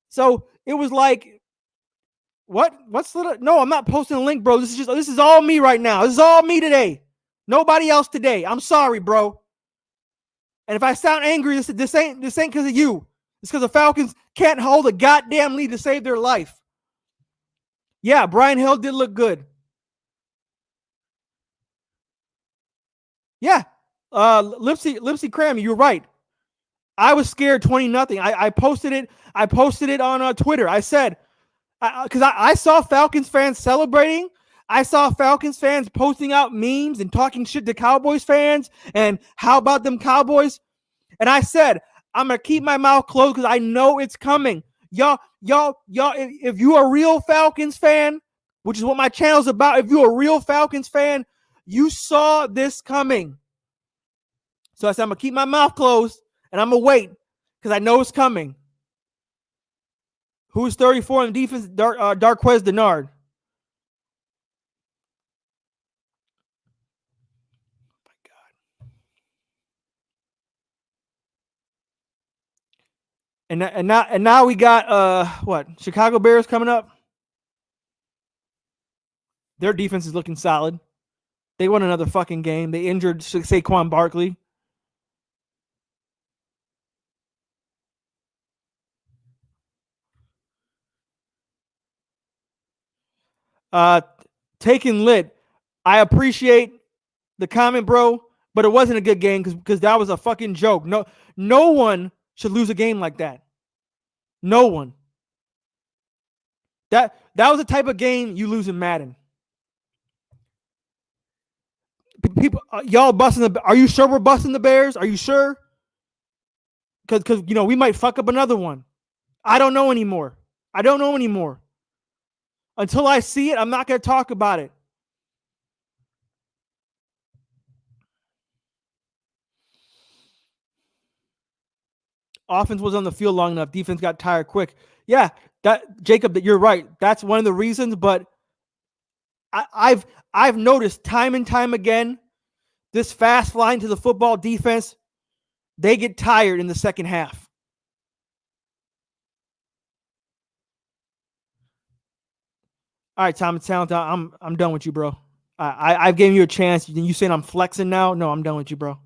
So it was like, what? No, I'm not posting a link, bro. This is all me right now. This is all me today. Nobody else today. I'm sorry, bro. And if I sound angry, this ain't because of you. It's because the Falcons can't hold a goddamn lead to save their life. Yeah, Brian Hill did look good. Yeah, Lipsy Cram, you're right. I was scared 20-0. I posted it. I posted it on Twitter. I said, because I saw Falcons fans celebrating. I saw Falcons fans posting out memes and talking shit to Cowboys fans. And how about them Cowboys? And I said, I'm going to keep my mouth closed because I know it's coming. Y'all, if you're a real Falcons fan, which is what my channel's about, if you're a real Falcons fan, you saw this coming. So I said, I'm going to keep my mouth closed and I'm going to wait because I know it's coming. Who's 34 in defense? Darquez Denard. And now we got what? Chicago Bears coming up. Their defense is looking solid. They won another fucking game. They injured Saquon Barkley. Taking lit. I appreciate the comment, bro, but it wasn't a good game because that was a fucking joke. No one should lose a game like that. No one. That was the type of game you lose in Madden. People, y'all busting the. Are you sure we're busting the Bears? Are you sure? Because we might fuck up another one. I don't know anymore. Until I see it, I'm not going to talk about it. Offense was on the field long enough. Defense got tired quick. Yeah, Jacob, that you're right. That's one of the reasons. But I've noticed time and time again, this fast flying to the football defense, they get tired in the second half. All right, Thomas Talent, I'm done with you, bro. I've given you a chance. You saying I'm flexing now? No, I'm done with you, bro.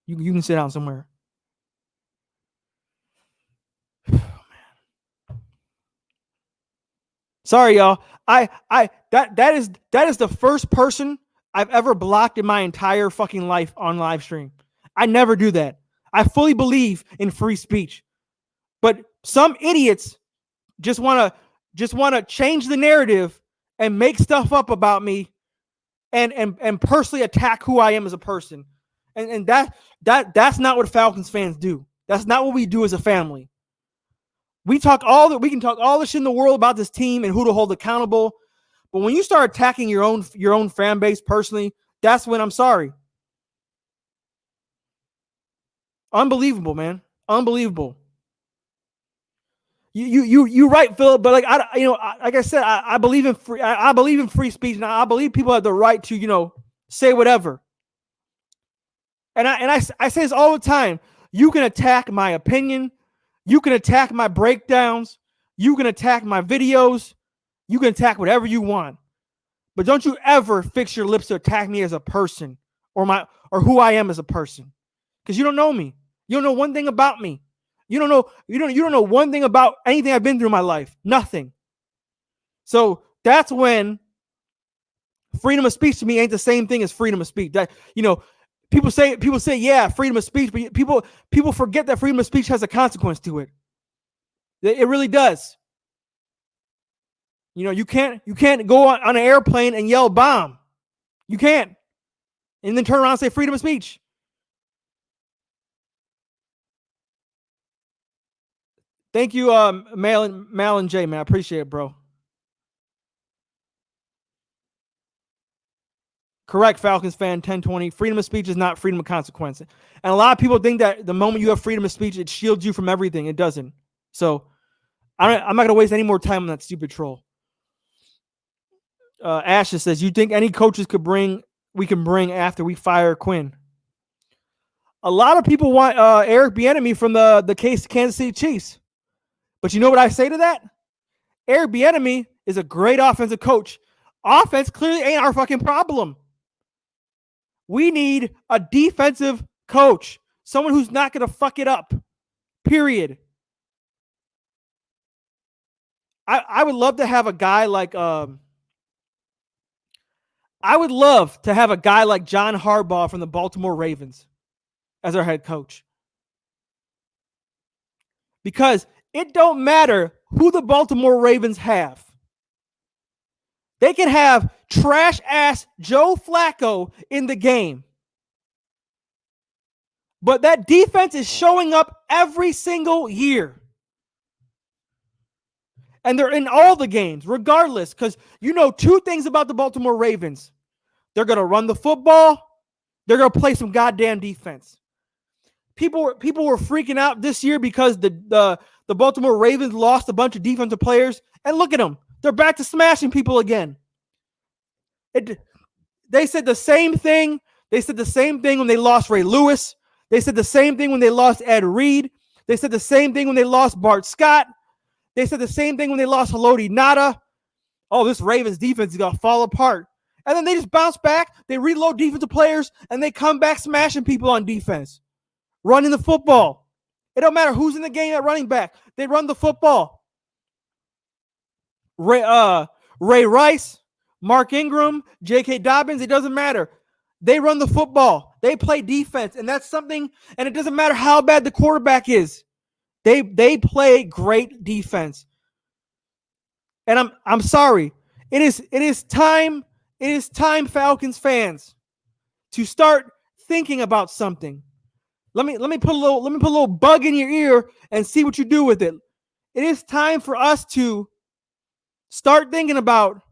You can sit down somewhere. Sorry, y'all. That is the first person I've ever blocked in my entire fucking life on live stream. I never do that. I fully believe in free speech, but some idiots just want to change the narrative and make stuff up about me, and personally attack who I am as a person, and that's not what Falcons fans do. That's not what we do as a family. We can talk all the shit in the world about this team and who to hold accountable, but when you start attacking your own fan base personally, that's when I'm sorry. Unbelievable, man. Unbelievable. You right, Philip, but like I said, I believe in free speech, and I believe people have the right to say whatever. And I say this all the time. You can attack my opinion. You can attack my breakdowns. You can attack my videos. You can attack whatever you want. But don't you ever fix your lips to attack me as a person or who I am as a person. Because you don't know me. You don't know one thing about me. You don't know one thing about anything I've been through in my life. Nothing. So that's when freedom of speech to me ain't the same thing as freedom of speech. That people say, yeah, freedom of speech, but people forget that freedom of speech has a consequence to it. It really does. You can't go on an airplane and yell bomb. You can't. And then turn around and say freedom of speech. Thank you, Malin J, man. I appreciate it, bro. Correct, Falcons fan 1020. Freedom of speech is not freedom of consequence. And a lot of people think that the moment you have freedom of speech, it shields you from everything. It doesn't. So I'm not going to waste any more time on that stupid troll. Ashes says, you think any coaches we can bring after we fire Quinn? A lot of people want Eric Bieniemy from the Kansas City Chiefs. But you know what I say to that? Eric Bieniemy is a great offensive coach. Offense clearly ain't our fucking problem. We need a defensive coach. Someone who's not going to fuck it up. Period. I would love to have a guy like John Harbaugh from the Baltimore Ravens as our head coach. Because it don't matter who the Baltimore Ravens have. They can have trash-ass Joe Flacco in the game. But that defense is showing up every single year. And they're in all the games, regardless. Because two things about the Baltimore Ravens. They're going to run the football. They're going to play some goddamn defense. People were freaking out this year because the Baltimore Ravens lost a bunch of defensive players. And look at them. They're back to smashing people again. They said the same thing. They said the same thing when they lost Ray Lewis. They said the same thing when they lost Ed Reed. They said the same thing when they lost Bart Scott. They said the same thing when they lost Haloti Ngata. Oh, this Ravens defense is going to fall apart. And then they just bounce back. They reload defensive players, and they come back smashing people on defense. Running the football. It don't matter who's in the game at running back. They run the football. Ray Rice, Mark Ingram, J.K. Dobbins, it doesn't matter. They run the football. They play defense, and that's something, and it doesn't matter how bad the quarterback is. They play great defense. And I'm sorry. It is time, Falcons fans. to start thinking about something. Let me put a little bug in your ear and see what you do with it. It is time for us to start thinking about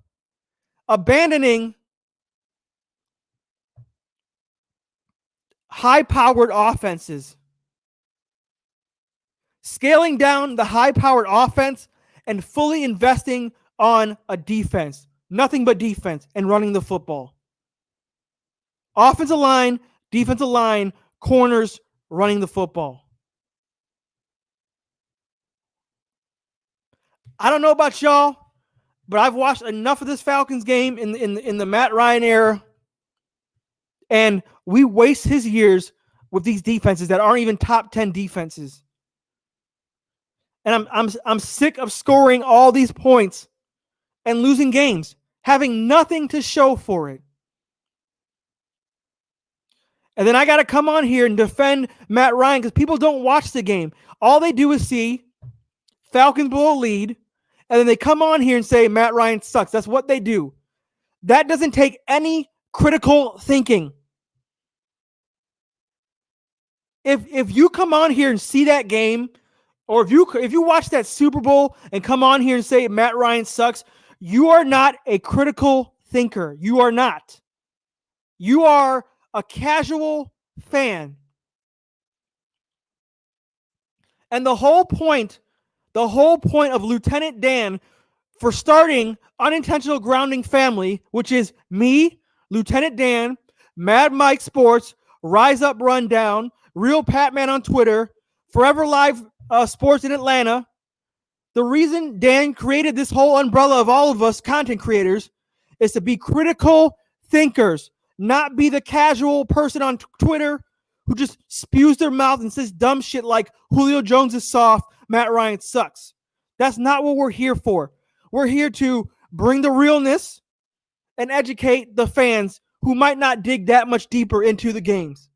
abandoning high-powered offenses, scaling down the high-powered offense and fully investing on a defense. Nothing but defense and running the football. Offensive line, defensive line, corners, running the football. I don't know about y'all, but I've watched enough of this Falcons game in the Matt Ryan era, and we waste his years with these defenses that aren't even top 10 defenses. And I'm sick of scoring all these points and losing games, having nothing to show for it. And then I got to come on here and defend Matt Ryan because people don't watch the game. All they do is see Falcons blow a lead, and then they come on here and say Matt Ryan sucks. That's what they do. That doesn't take any critical thinking. If you come on here and see that game, or if you watch that Super Bowl and come on here and say Matt Ryan sucks, you are not a critical thinker. You are not. You are a casual fan. And the whole point of Lieutenant Dan for starting Unintentional Grounding Family, which is me, Lieutenant Dan, Mad Mike Sports, Rise Up Rundown, Real Patman on Twitter, Forever Live Sports in Atlanta. The reason Dan created this whole umbrella of all of us content creators is to be critical thinkers, not be the casual person on Twitter who just spews their mouth and says dumb shit like Julio Jones is soft, Matt Ryan sucks. That's not what we're here for. We're here to bring the realness and educate the fans who might not dig that much deeper into the games.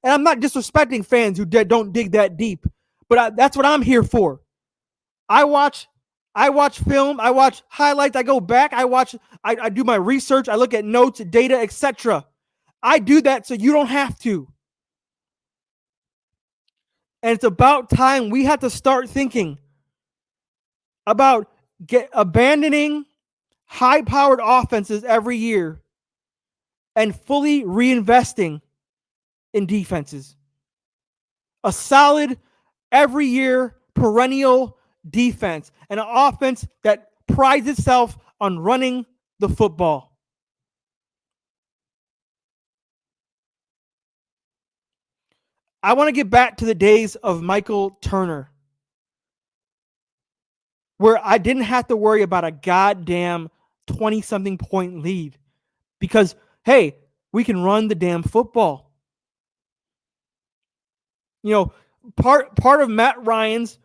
And I'm not disrespecting fans who don't dig that deep, but that's what I'm here for. I watch film, I watch highlights, I go back, I do my research, I look at notes, data, etc. I do that so you don't have to. And it's about time we have to start thinking about abandoning high-powered offenses every year and fully reinvesting in defenses. A solid, every year, perennial defense, and an offense that prides itself on running the football. I want to get back to the days of Michael Turner, where I didn't have to worry about a goddamn 20-something point lead because, hey, we can run the damn football. You know, part of Matt Ryan's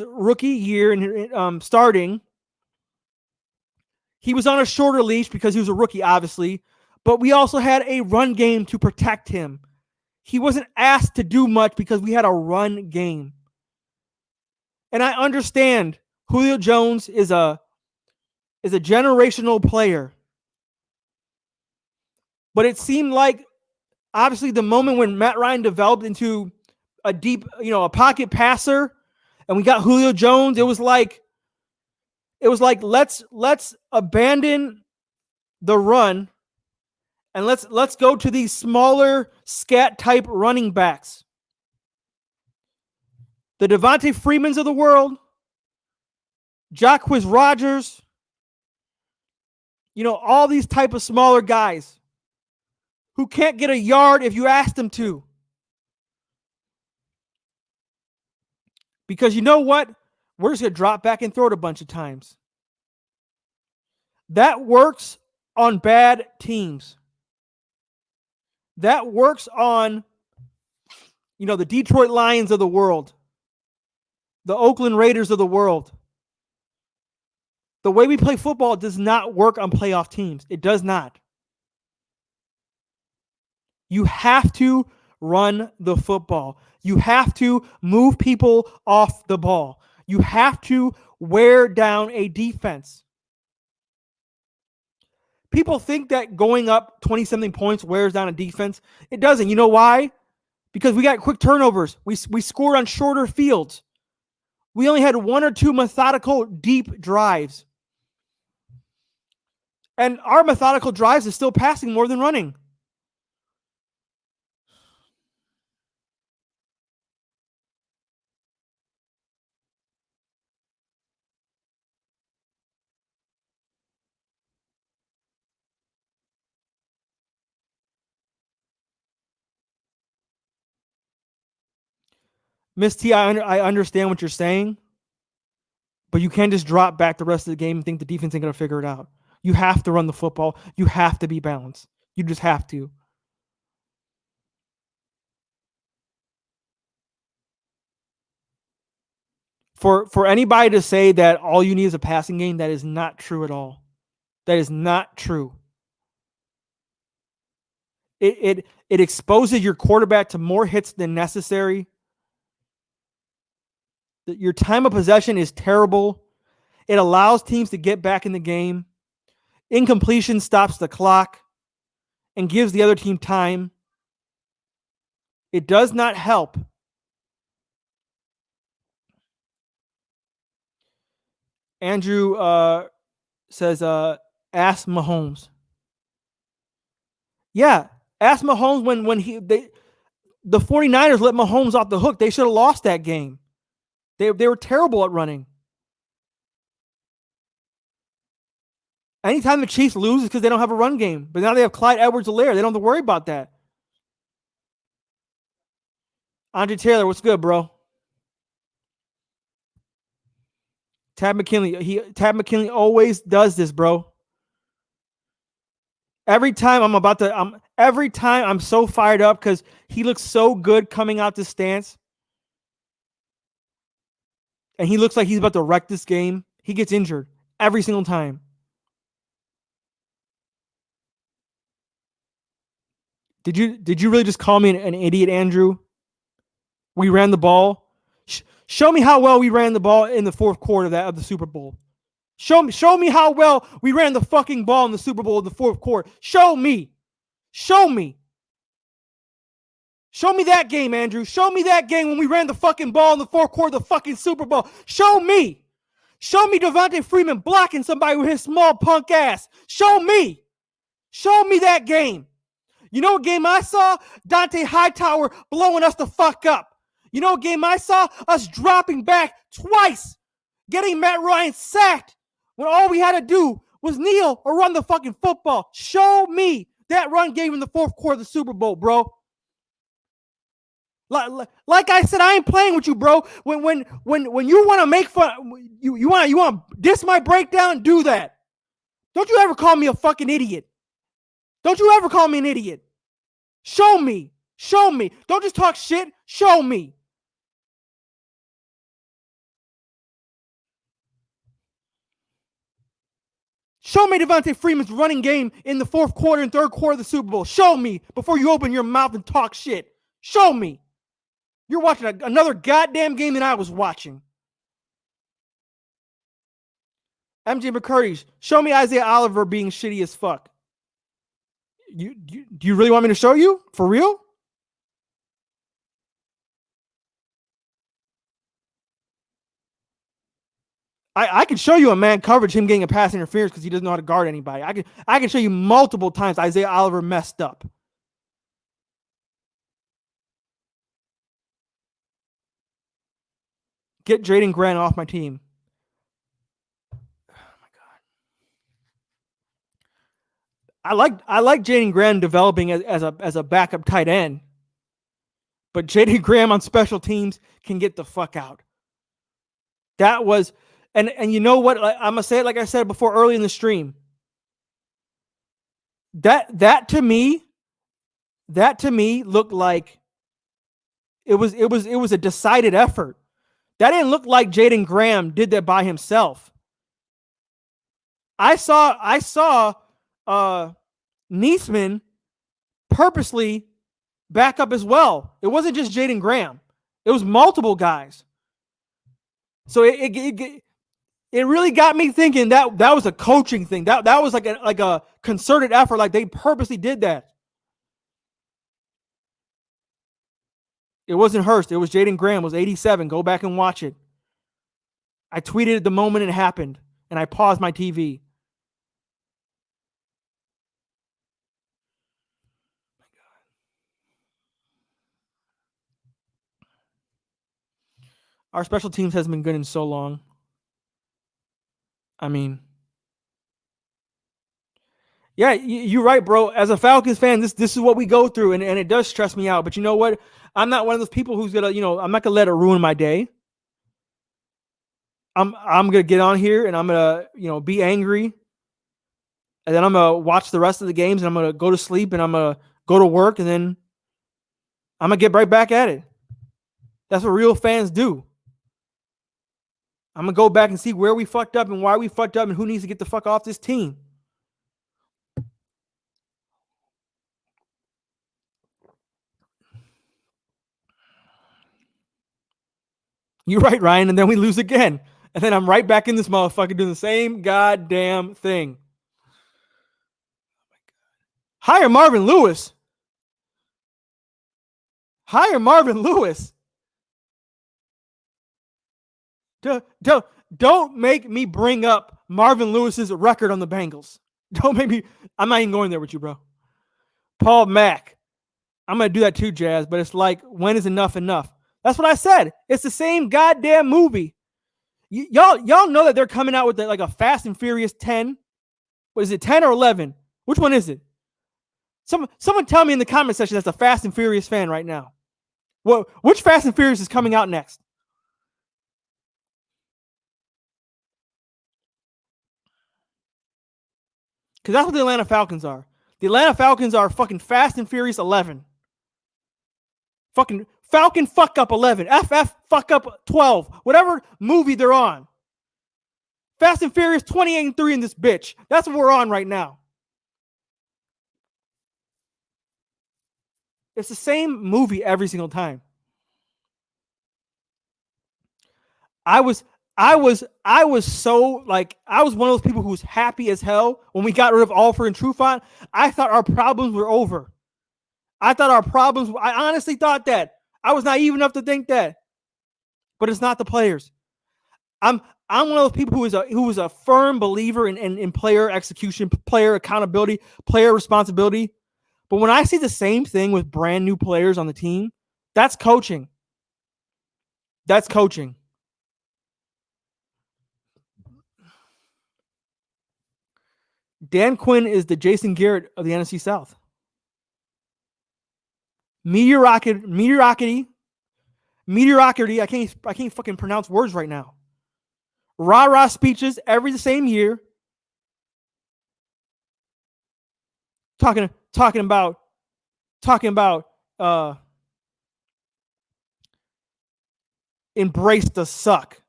rookie year and starting, he was on a shorter leash because he was a rookie, obviously, but we also had a run game to protect him. He wasn't asked to do much because we had a run game. And I understand Julio Jones is a generational player. But it seemed like, obviously, the moment when Matt Ryan developed into a deep, a pocket passer, and we got Julio Jones, it was like let's abandon the run and let's go to these smaller scat type running backs. The Devontae Freemans of the world, Jacquizz Rodgers, all these type of smaller guys who can't get a yard if you ask them to. Because you know what? We're just going to drop back and throw it a bunch of times. That works on bad teams. That works on, the Detroit Lions of the world, the Oakland Raiders of the world. The way we play football does not work on playoff teams. It does not. You have to run the football. You have to move people off the ball. You have to wear down a defense. People think that going up 20-something points wears down a defense. It doesn't. You know why? Because we got quick turnovers. We scored on shorter fields. We only had 1 or 2 methodical deep drives. And our methodical drives is still passing more than running. Miss T, I understand what you're saying, but you can't just drop back the rest of the game and think the defense ain't going to figure it out. You have to run the football. You have to be balanced. You just have to. For anybody to say that all you need is a passing game, that is not true at all. That is not true. It exposes your quarterback to more hits than necessary. Your time of possession is terrible. It allows teams to get back in the game. Incompletion stops the clock and gives the other team time. It does not help. Andrew says, ask Mahomes. Yeah, ask Mahomes when the 49ers let Mahomes off the hook. They should have lost that game. They were terrible at running. Anytime the Chiefs lose, it's because they don't have a run game. But now they have Clyde Edwards-Helaire. They don't have to worry about that. Andre Taylor, what's good, bro? Tab McKinley always does this, bro. Every time I'm so fired up because he looks so good coming out this stance. And he looks like he's about to wreck this game. He gets injured every single time. Did you really just call me an idiot, Andrew? We ran the ball. Show me how well we ran the ball in the fourth quarter of the Super Bowl. Show me how well we ran the fucking ball in the Super Bowl in the fourth quarter. Show me. Show me that game, Andrew. Show me that game when we ran the fucking ball in the fourth quarter of the fucking Super Bowl. Show me Devontae Freeman blocking somebody with his small punk ass. Show me that game. You know what game I saw? Dante Hightower blowing us the fuck up. You know what game I saw? Us dropping back twice, getting Matt Ryan sacked when all we had to do was kneel or run the fucking football. Show me that run game in the fourth quarter of the Super Bowl, bro. Like I said, I ain't playing with you, bro. When you want to make fun, you want to diss my breakdown, do that. Don't you ever call me a fucking idiot. Don't you ever call me an idiot. Show me. Don't just talk shit. Show me. Show me Devontae Freeman's running game in the fourth quarter and third quarter of the Super Bowl. Show me before you open your mouth and talk shit. Show me. You're watching another goddamn game than I was watching. MJ McCurdy, show me Isaiah Oliver being shitty as fuck. Do you really want me to show you? For real? I can show you a man coverage, him getting a pass interference because he doesn't know how to guard anybody. I can show you multiple times Isaiah Oliver messed up. Get Jaden Grant off my team. Oh my God. I like Jaden Graham developing as a backup tight end, but Jaden Graham on special teams can get the fuck out. That was, and you know what? I'm gonna say it like I said before early in the stream. That to me looked like it was a decided effort. That didn't look like Jaden Graham did that by himself. I saw Niesman purposely back up as well. It wasn't just Jaden Graham. It was multiple guys. So It really got me thinking that was a coaching thing. That was like a concerted effort. Like they purposely did that. It wasn't Hurst. It was Jaden Graham. It was 87. Go back and watch it. I tweeted it the moment it happened, and I paused my TV. Our special teams hasn't been good in so long. I mean, yeah, you're right, bro. As a Falcons fan, this is what we go through, and it does stress me out. But you know what? I'm not one of those people who's gonna, I'm not gonna let it ruin my day. I'm gonna get on here and I'm gonna, be angry, and then I'm gonna watch the rest of the games, and I'm gonna go to sleep, and I'm gonna go to work, and then I'm gonna get right back at it. That's what real fans do. I'm gonna go back and see where we fucked up and why we fucked up and who needs to get the fuck off this team. You're right, Ryan. And then we lose again. And then I'm right back in this motherfucker doing the same goddamn thing. Hire Marvin Lewis. Hire Marvin Lewis. Don't make me bring up Marvin Lewis's record on the Bengals. Don't make me. I'm not even going there with you, bro. Paul Mack. I'm going to do that too, Jazz. But it's like, when is enough enough? That's what I said. It's the same goddamn movie. Y'all know that they're coming out with like a Fast and Furious 10. What is it, 10 or 11? Which one is it? Someone tell me in the comment section that's a Fast and Furious fan right now. Which Fast and Furious is coming out next? Because that's what the Atlanta Falcons are. The Atlanta Falcons are fucking Fast and Furious 11. Fucking Falcon fuck up 11. FF fuck up 12. Whatever movie they're on. Fast and Furious 28 and 3 in this bitch. That's what we're on right now. It's the same movie every single time. I was so like, I was one of those people who was happy as hell when we got rid of Alford and Trufant. I thought our problems were over. I honestly thought that. I was naive enough to think that. But it's not the players. I'm one of those people who is a firm believer in player execution, player accountability, player responsibility. But when I see the same thing with brand new players on the team, that's coaching. That's coaching. Dan Quinn is the Jason Garrett of the NFC South. Mediocrity. I can't fucking pronounce words right now. Rah-rah speeches every same year. Talking about embrace the suck.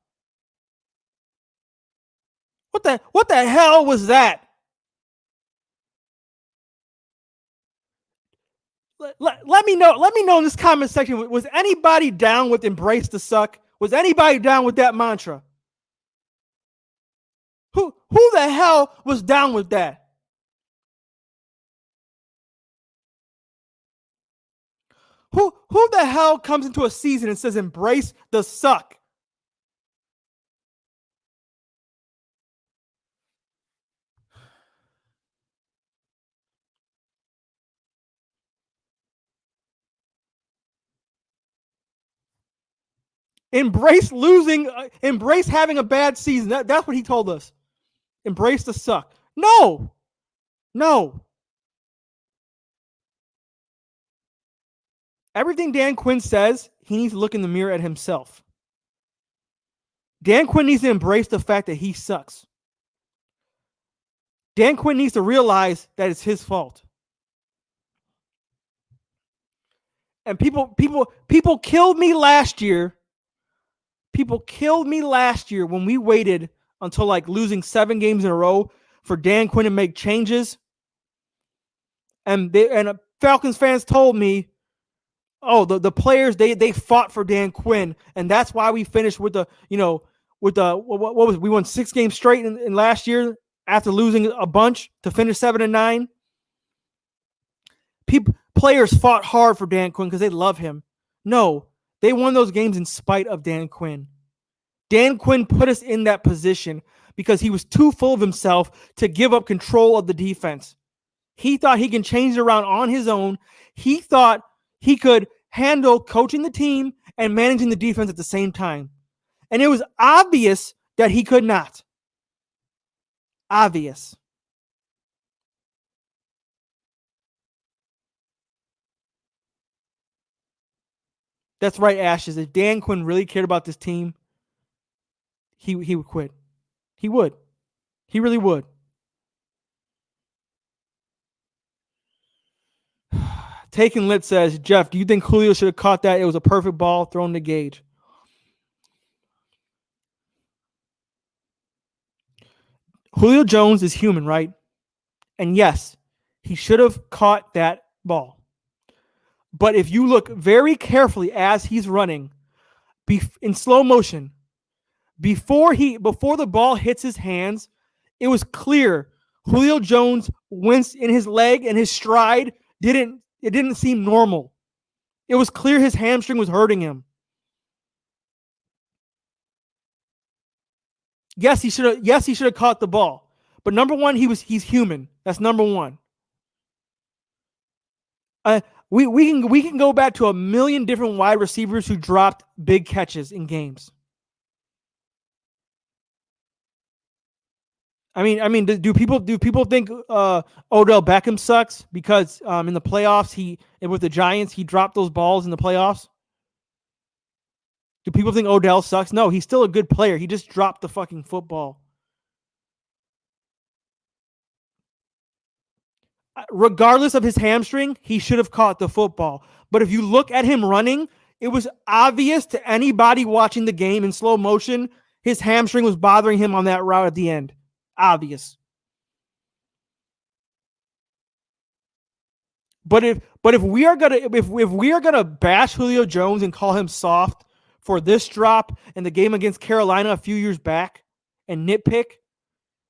What the hell was that? Let me know in this comment section, was anybody down with embrace the suck? Was anybody down with that mantra? Who the hell was down with that? Who the hell comes into a season and says embrace the suck? Embrace losing, embrace having a bad season. That's what he told us. Embrace the suck. No. Everything Dan Quinn says, he needs to look in the mirror at himself. Dan Quinn needs to embrace the fact that he sucks. Dan Quinn needs to realize that it's his fault. And people killed me last year. People killed me last year when we waited until like losing 7 games in a row for Dan Quinn to make changes. And Falcons fans told me, oh, the players, they fought for Dan Quinn, and that's why we finished with with the what was we won 6 games straight in last year after losing a bunch to finish 7-9. Players fought hard for Dan Quinn because they love him. No, they won those games in spite of Dan Quinn. Dan Quinn put us in that position because he was too full of himself to give up control of the defense. He thought he can change it around on his own. He thought he could handle coaching the team and managing the defense at the same time. And it was obvious that he could not. Obvious. That's right, Ashes. If Dan Quinn really cared about this team, he would quit. He would. He really would. Taken Lit says, Jeff, do you think Julio should have caught that? It was a perfect ball thrown to Gage. Julio Jones is human, right? And yes, he should have caught that ball. But if you look very carefully as he's running in slow motion, before the ball hits his hands, it was clear Julio Jones winced in his leg and his stride didn't seem normal. It was clear his hamstring was hurting him. Yes, he should have caught the ball. But number one, he's human. That's number one. We can go back to a million different wide receivers who dropped big catches in games. I mean, do people think Odell Beckham sucks because in the playoffs with the Giants he dropped those balls in the playoffs? Do people think Odell sucks? No, he's still a good player. He just dropped the fucking football. Regardless of his hamstring, he should have caught the football. But if you look at him running, it was obvious to anybody watching the game in slow motion, his hamstring was bothering him on that route at the end. Obvious. But if we are gonna bash Julio Jones and call him soft for this drop in the game against Carolina a few years back and nitpick,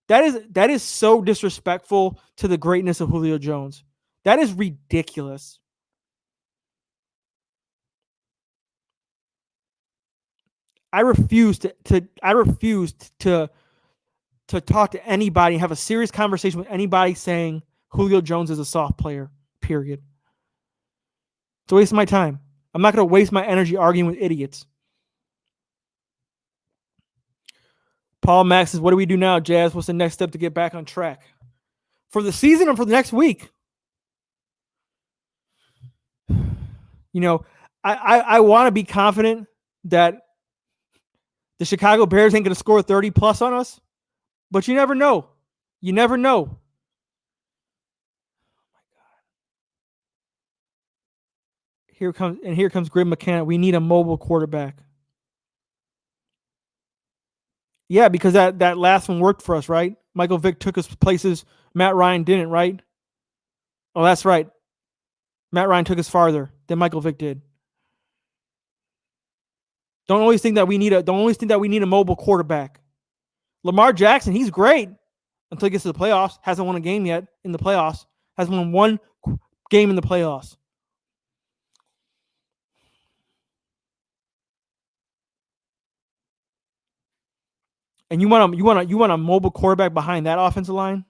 that is so disrespectful to the greatness of Julio Jones. That is ridiculous. I refuse to talk to anybody, have a serious conversation with anybody saying Julio Jones is a soft player, period. It's a waste of my time. I'm not going to waste my energy arguing with idiots. Paul Max says, what do we do now, Jazz? What's the next step to get back on track? For the season or for the next week? You know, I want to be confident that the Chicago Bears ain't going to score 30 plus on us, but you never know. You never know. Oh my God. Here comes Grim McKenna. We need a mobile quarterback. Yeah, because that last one worked for us, right? Michael Vick took us places Matt Ryan didn't, right? Oh, that's right. Matt Ryan took us farther than Michael Vick did. Don't always think that we need a mobile quarterback. Lamar Jackson, he's great until he gets to the playoffs. Hasn't won a game yet in the playoffs. Has won one game in the playoffs. And you want a mobile quarterback behind that offensive line?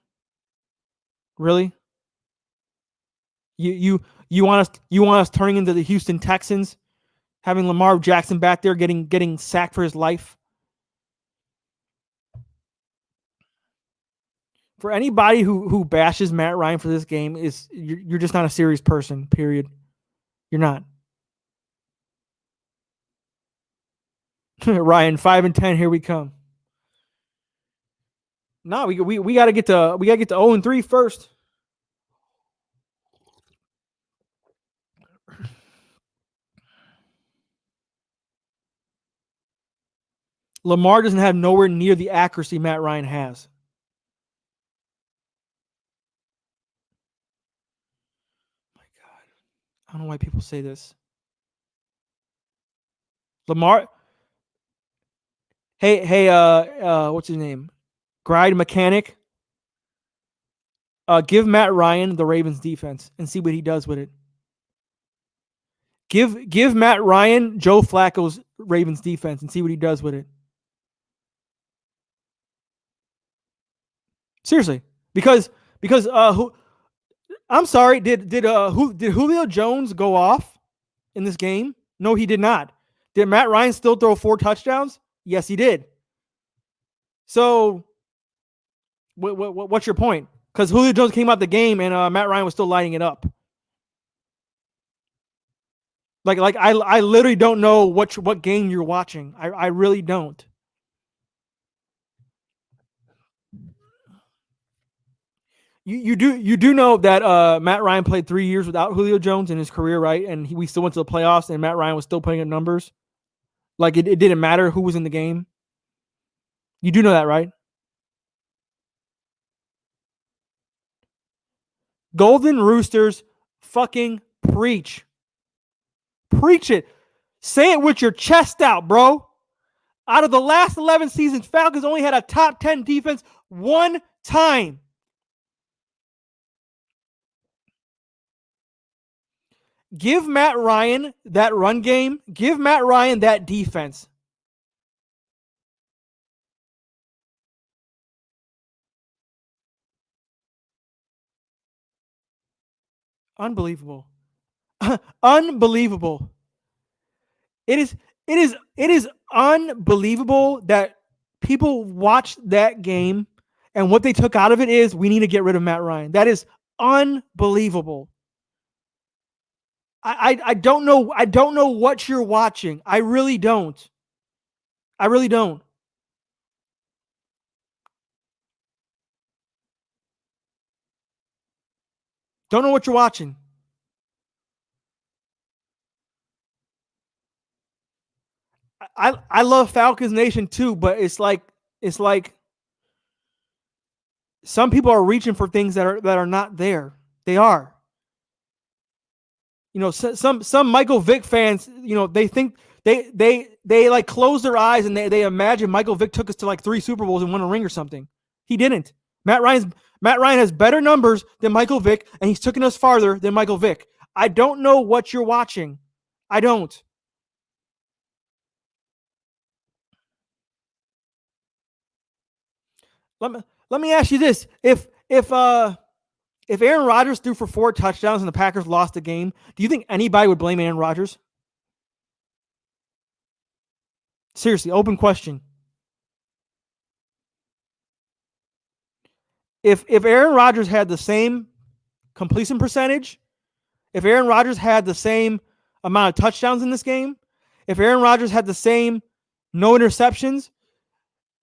Really? You want us turning into the Houston Texans, having Lamar Jackson back there getting sacked for his life? For anybody who bashes Matt Ryan for this game, you're just not a serious person, period. You're not. Ryan, 5-10, here we come. No, we gotta get to 0-3 first. Lamar doesn't have nowhere near the accuracy Matt Ryan has. My God. I don't know why people say this. Lamar, Hey, what's his name? Gride Mechanic. Give Matt Ryan the Ravens defense and see what he does with it. Give Matt Ryan Joe Flacco's Ravens defense and see what he does with it. Seriously, because who? I'm sorry. Did Julio Jones go off in this game? No, he did not. Did Matt Ryan still throw 4 touchdowns? Yes, he did. So, what's your point? Because Julio Jones came out the game and Matt Ryan was still lighting it up. Like I literally don't know what game you're watching. I really don't. You do know that Matt Ryan played 3 years without Julio Jones in his career, right? And we still went to the playoffs, and Matt Ryan was still putting up numbers. Like it didn't matter who was in the game. You do know that, right? Golden Roosters, fucking preach. Preach it. Say it with your chest out, bro. Out of the last 11 seasons, Falcons only had a top 10 defense one time. Give Matt Ryan that run game. Give Matt Ryan that defense. Unbelievable. Unbelievable. It is unbelievable that people watched that game and what they took out of it is we need to get rid of Matt Ryan. That is unbelievable. I don't know. I don't know what you're watching. I really don't. I really don't. Don't know what you're watching. I love Falcons Nation too, but it's like some people are reaching for things that are not there. They are. You know, some Michael Vick fans, you know, they think they like close their eyes and they imagine Michael Vick took us to like 3 Super Bowls and won a ring or something. He didn't. Matt Ryan has better numbers than Michael Vick, and he's taken us farther than Michael Vick. I don't know what you're watching. I don't. Let me ask you this: if Aaron Rodgers threw for 4 touchdowns and the Packers lost the game, do you think anybody would blame Aaron Rodgers? Seriously, open question. If Aaron Rodgers had the same completion percentage, if Aaron Rodgers had the same amount of touchdowns in this game, if Aaron Rodgers had the same no interceptions,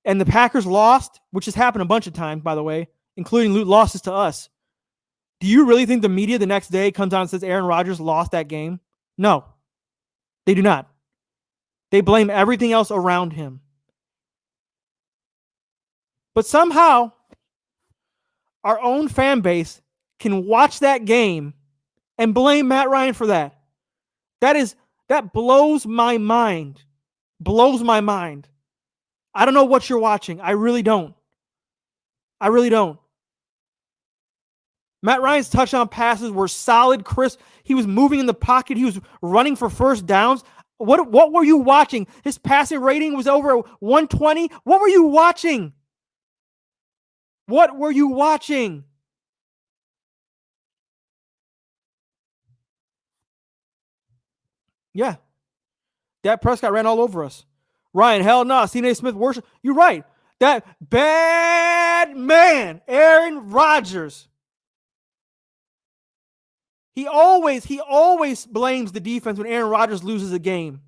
and the Packers lost, which has happened a bunch of times, by the way, including losses to us, do you really think the media the next day comes out and says Aaron Rodgers lost that game? No, they do not. They blame everything else around him. But somehow, our own fan base can watch that game and blame Matt Ryan for that. That blows my mind. Blows my mind. I don't know what you're watching. I really don't. I really don't. Matt Ryan's touchdown passes were solid, crisp. He was moving in the pocket. He was running for first downs. What were you watching? His passing rating was over 120. What were you watching? What were you watching? Yeah. Dak Prescott ran all over us. Ryan, hell no. Stephen A. Smith worship. You're right. That bad man, Aaron Rodgers. He always blames the defense when Aaron Rodgers loses a game.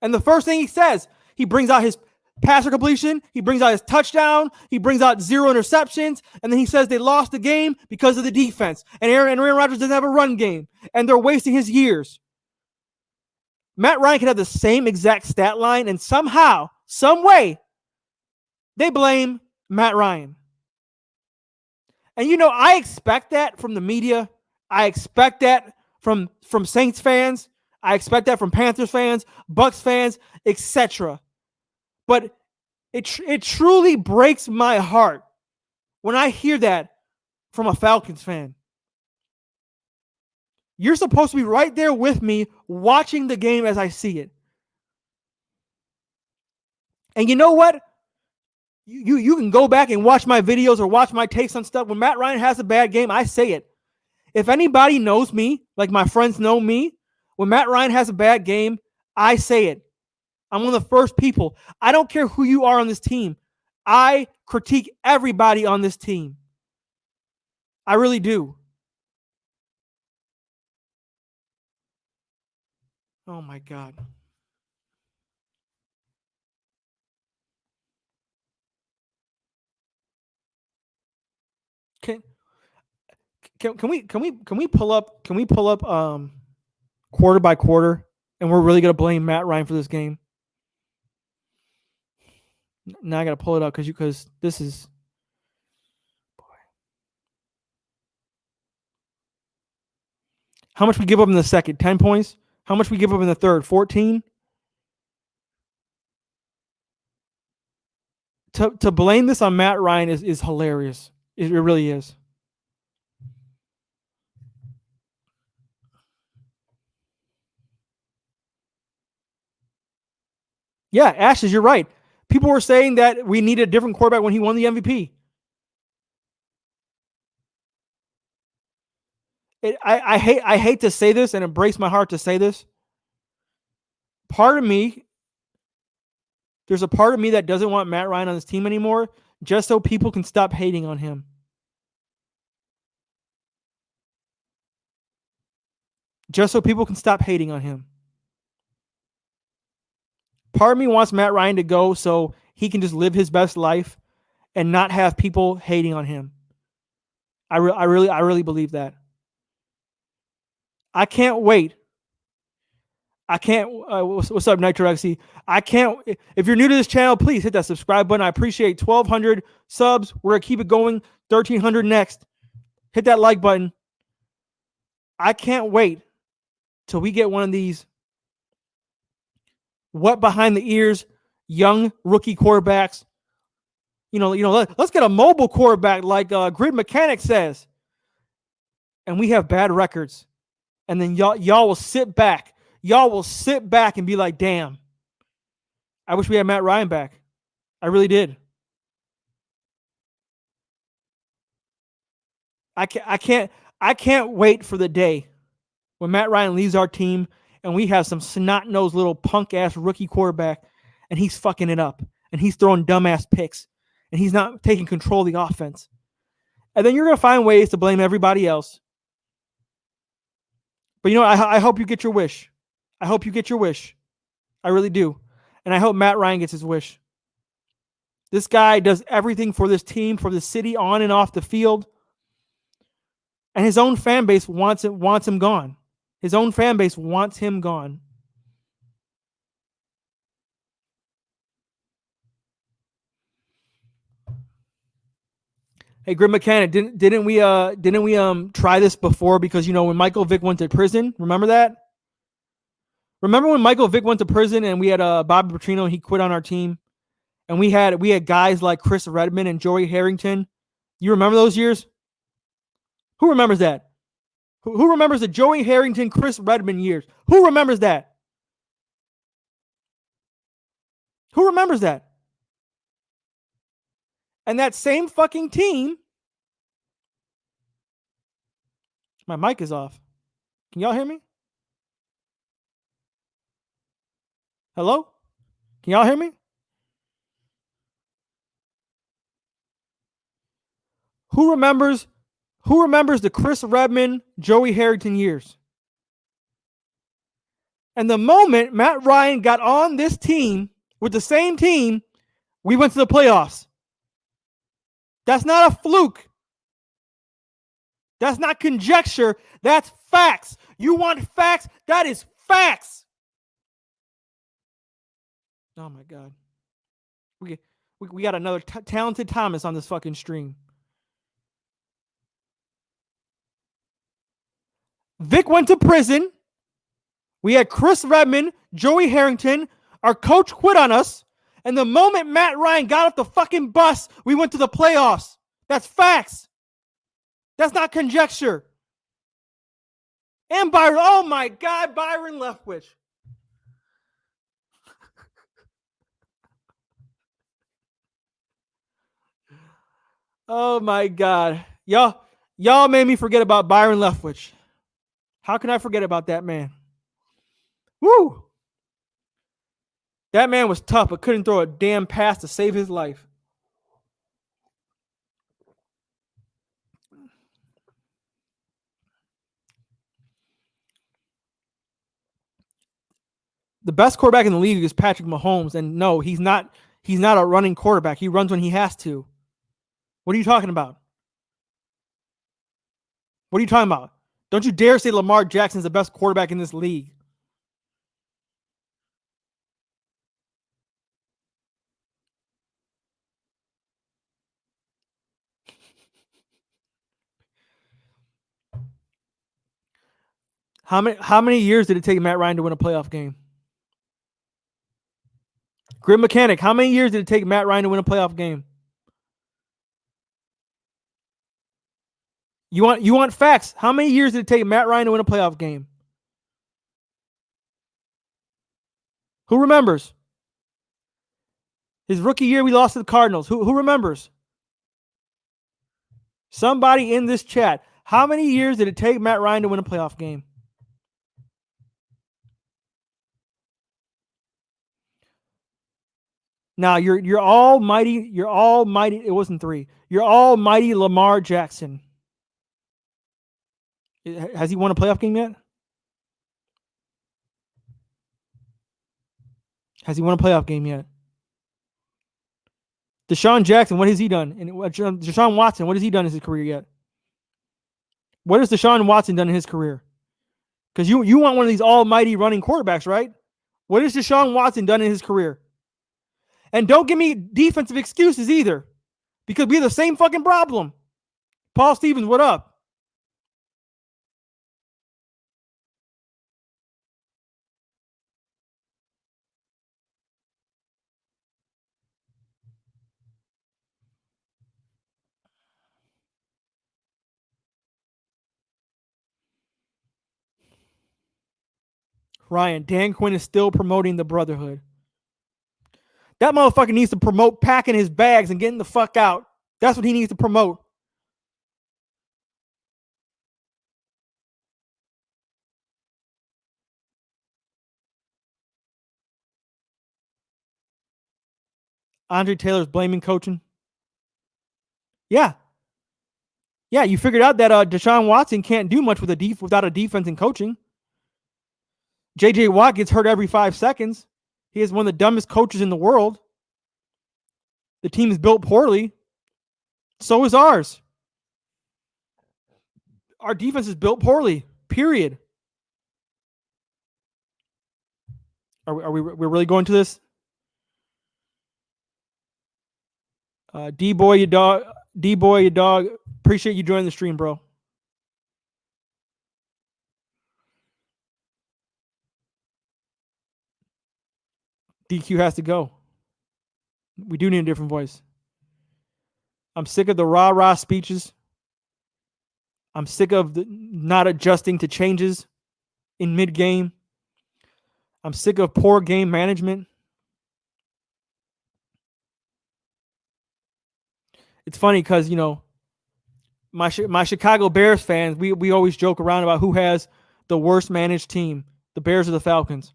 And the first thing he says, he brings out his passer completion, he brings out his touchdown, he brings out 0 interceptions, and then he says they lost the game because of the defense. And Aaron Rodgers doesn't have a run game, and they're wasting his years. Matt Ryan could have the same exact stat line, and somehow, some way, they blame Matt Ryan. And you know, I expect that from the media. I expect that from Saints fans. I expect that from Panthers fans, Bucks fans, etc. But It truly breaks my heart when I hear that from a Falcons fan. You're supposed to be right there with me watching the game as I see it. And you know what? You can go back and watch my videos or watch my takes on stuff. When Matt Ryan has a bad game, I say it. If anybody knows me, like my friends know me, when Matt Ryan has a bad game, I say it. I'm one of the first people. I don't care who you are on this team. I critique everybody on this team. I really do. Oh my God. Can we pull up quarter by quarter, and we're really gonna blame Matt Ryan for this game? Now I gotta pull it up because this is. How much we give up in the second? 10 points. How much we give up in the third? 14. To blame this on Matt Ryan is hilarious. It really is. Yeah, Ashes, you're right. People were saying that we needed a different quarterback when he won the MVP. I hate to say this, and it breaks my heart to say this. Part of me, there's a part of me that doesn't want Matt Ryan on this team anymore, just so people can stop hating on him. Just so people can stop hating on him. Part of me wants Matt Ryan to go so he can just live his best life and not have people hating on him. I really believe that. I can't wait. I can't. What's up, Nitro XC? I can't. If you're new to this channel, please hit that subscribe button. I appreciate 1,200 subs. We're gonna keep it going. 1,300 next. Hit that like button. I can't wait till we get one of these wet behind the ears, young rookie quarterbacks. Let's get a mobile quarterback like Grid Mechanic says, and we have bad records, and then y'all will sit back. Y'all will sit back and be like, "Damn, I wish we had Matt Ryan back." I really did. I can't wait for the day when Matt Ryan leaves our team and we have some snot-nosed little punk-ass rookie quarterback and he's fucking it up and he's throwing dumbass picks and he's not taking control of the offense. And then you're going to find ways to blame everybody else. But I hope you get your wish. I hope you get your wish. I really do. And I hope Matt Ryan gets his wish. This guy does everything for this team, for the city, on and off the field. And his own fan base wants him gone. His own fan base wants him gone. Hey, Grim Mechanic, didn't we try this before? Because when Michael Vick went to prison, remember that? Remember when Michael Vick went to prison and we had Bobby Petrino and he quit on our team, and we had guys like Chris Redman and Joey Harrington. You remember those years? Who remembers that? Who remembers the Joey Harrington, Chris Redman years? Who remembers that? Who remembers that? And that same fucking team. My mic is off. Can y'all hear me? Hello? Can y'all hear me? Who remembers the Chris Redman, Joey Harrington years? And the moment Matt Ryan got on this team with the same team, we went to the playoffs. That's not a fluke. That's not conjecture. That's facts. You want facts? That is facts. Oh my God. We got another talented Thomas on this fucking stream. Vic went to prison. We had Chris Redman, Joey Harrington. Our coach quit on us. And the moment Matt Ryan got off the fucking bus, we went to the playoffs. That's facts. That's not conjecture. And Byron, oh my God, Byron Leftwich. Oh my God. Y'all made me forget about Byron Leftwich. How can I forget about that man? Woo! That man was tough, but couldn't throw a damn pass to save his life. The best quarterback in the league is Patrick Mahomes, and no, he's not a running quarterback. He runs when he has to. What are you talking about? What are you talking about? Don't you dare say Lamar Jackson's the best quarterback in this league. How many years did it take Matt Ryan to win a playoff game? Grid Mechanic, how many years did it take Matt Ryan to win a playoff game? You want facts? How many years did it take Matt Ryan to win a playoff game? Who remembers? His rookie year, we lost to the Cardinals. Who remembers? Somebody in this chat. How many years did it take Matt Ryan to win a playoff game? Now you're almighty. It wasn't 3. You're almighty Lamar Jackson. Has he won a playoff game yet? Has he won a playoff game yet? Deshaun Jackson, what has he done? And Deshaun Watson, what has he done in his career yet? What has Deshaun Watson done in his career? Because you want one of these almighty running quarterbacks, right? What has Deshaun Watson done in his career? And don't give me defensive excuses either, because we have the same fucking problem. Paul Stevens, what up? Ryan, Dan Quinn is still promoting the brotherhood. That motherfucker needs to promote packing his bags and getting the fuck out. That's what he needs to promote. Andre Taylor's blaming coaching. Yeah. Yeah, you figured out that Deshaun Watson can't do much without a defense and coaching. J.J. Watt gets hurt every 5 seconds. He is one of the dumbest coaches in the world. The team is built poorly. So is ours. Our defense is built poorly, period. We're really going to this? D-Boy, your dog. Appreciate you joining the stream, bro. DQ has to go. We do need a different voice. I'm sick of the rah-rah speeches. I'm sick of not adjusting to changes in mid-game. I'm sick of poor game management. It's funny because, you know, my Chicago Bears fans, we always joke around about who has the worst managed team, the Bears or the Falcons.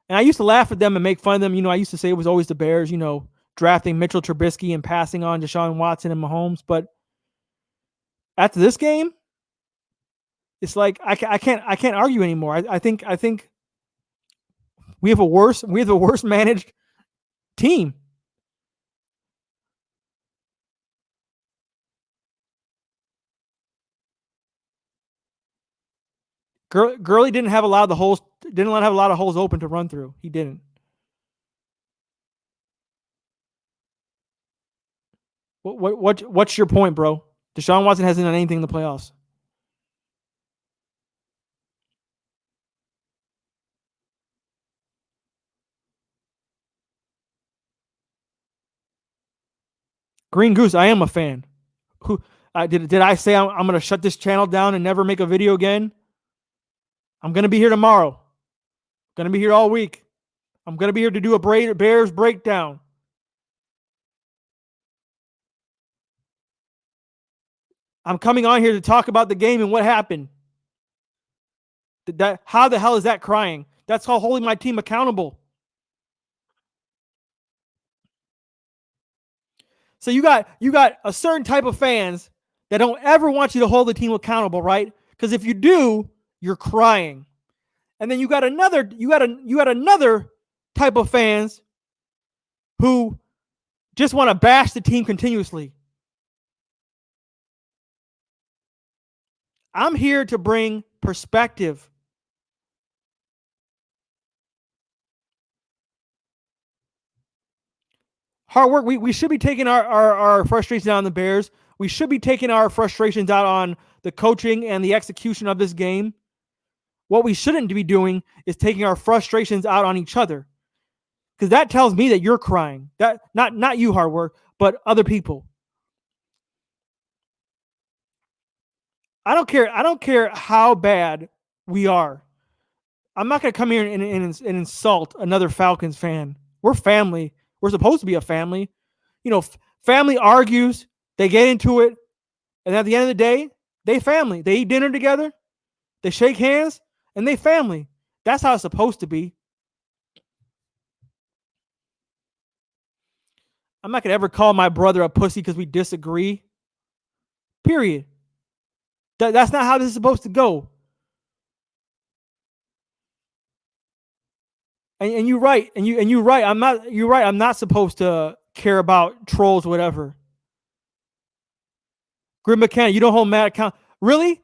And I used to laugh at them and make fun of them. You know, I used to say it was always the Bears, you know, drafting Mitchell Trubisky and passing on Deshaun Watson and Mahomes. But after this game, it's like I can't argue anymore. I think we have a worse managed team. Gurley didn't have a lot of holes open to run through. He didn't. What's your point, bro? Deshaun Watson hasn't done anything in the playoffs. Green Goose, I am a fan. Who did I say I'm going to shut this channel down and never make a video again? I'm going to be here tomorrow. I'm going to be here all week. I'm going to be here to do a Bears breakdown. I'm coming on here to talk about the game and what happened. How the hell is that crying? That's called holding my team accountable. So you got a certain type of fans that don't ever want you to hold the team accountable, right? Because if you do, you're crying. And then you got another type of fans who just want to bash the team continuously. I'm here to bring perspective. Hard work. We should be taking our frustrations out on the Bears. We should be taking our frustrations out on the coaching and the execution of this game. What we shouldn't be doing is taking our frustrations out on each other. Because that tells me that you're crying. That not you, hard work, but other people. I don't care how bad we are. I'm not going to come here and insult another Falcons fan. We're family. We're supposed to be a family. You know, family argues, they get into it, and at the end of the day, they family. They eat dinner together, they shake hands, and they family. That's how it's supposed to be. I'm not going to ever call my brother a pussy because we disagree. Period. That's not how this is supposed to go. And you're right. And you're right. You're right. I'm not supposed to care about trolls or whatever. Grim Mechanic, you don't hold Matt account. Really?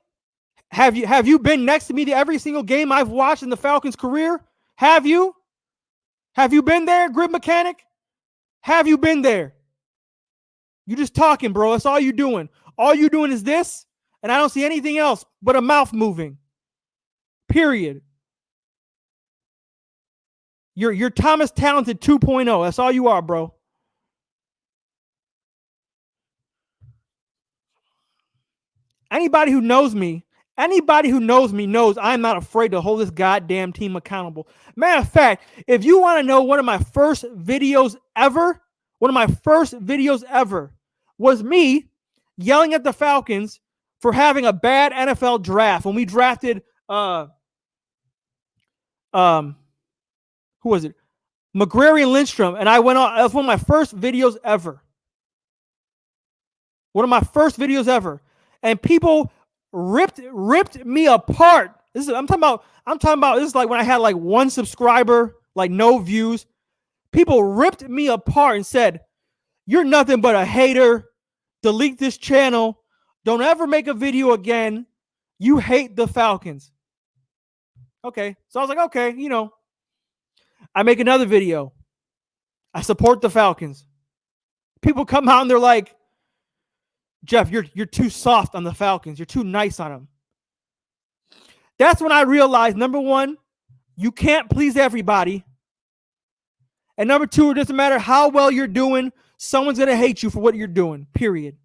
Have you been next to me to every single game I've watched in the Falcons' career? Have you? Have you been there, Grim Mechanic? Have you been there? You just talking, bro. That's all you doing. All you doing is this, and I don't see anything else but a mouth moving. Period. You're Thomas Talented 2.0. That's all you are, bro. Anybody who knows me knows I'm not afraid to hold this goddamn team accountable. Matter of fact, if you want to know one of my first videos ever was me yelling at the Falcons for having a bad NFL draft when we drafted who was it? McGrary and Lindstrom, and I went on. That was one of my first videos ever. And people ripped me apart. I'm talking about this is like when I had like 1 subscriber, like no views. People ripped me apart and said, "You're nothing but a hater. Delete this channel. Don't ever make a video again. You hate the Falcons." Okay. So I was like, okay, you know, I make another video. I support the Falcons. People come out and they're like, "Jeff, you're too soft on the Falcons. You're too nice on them." That's when I realized, number one, you can't please everybody. And number two, it doesn't matter how well you're doing, someone's going to hate you for what you're doing, period.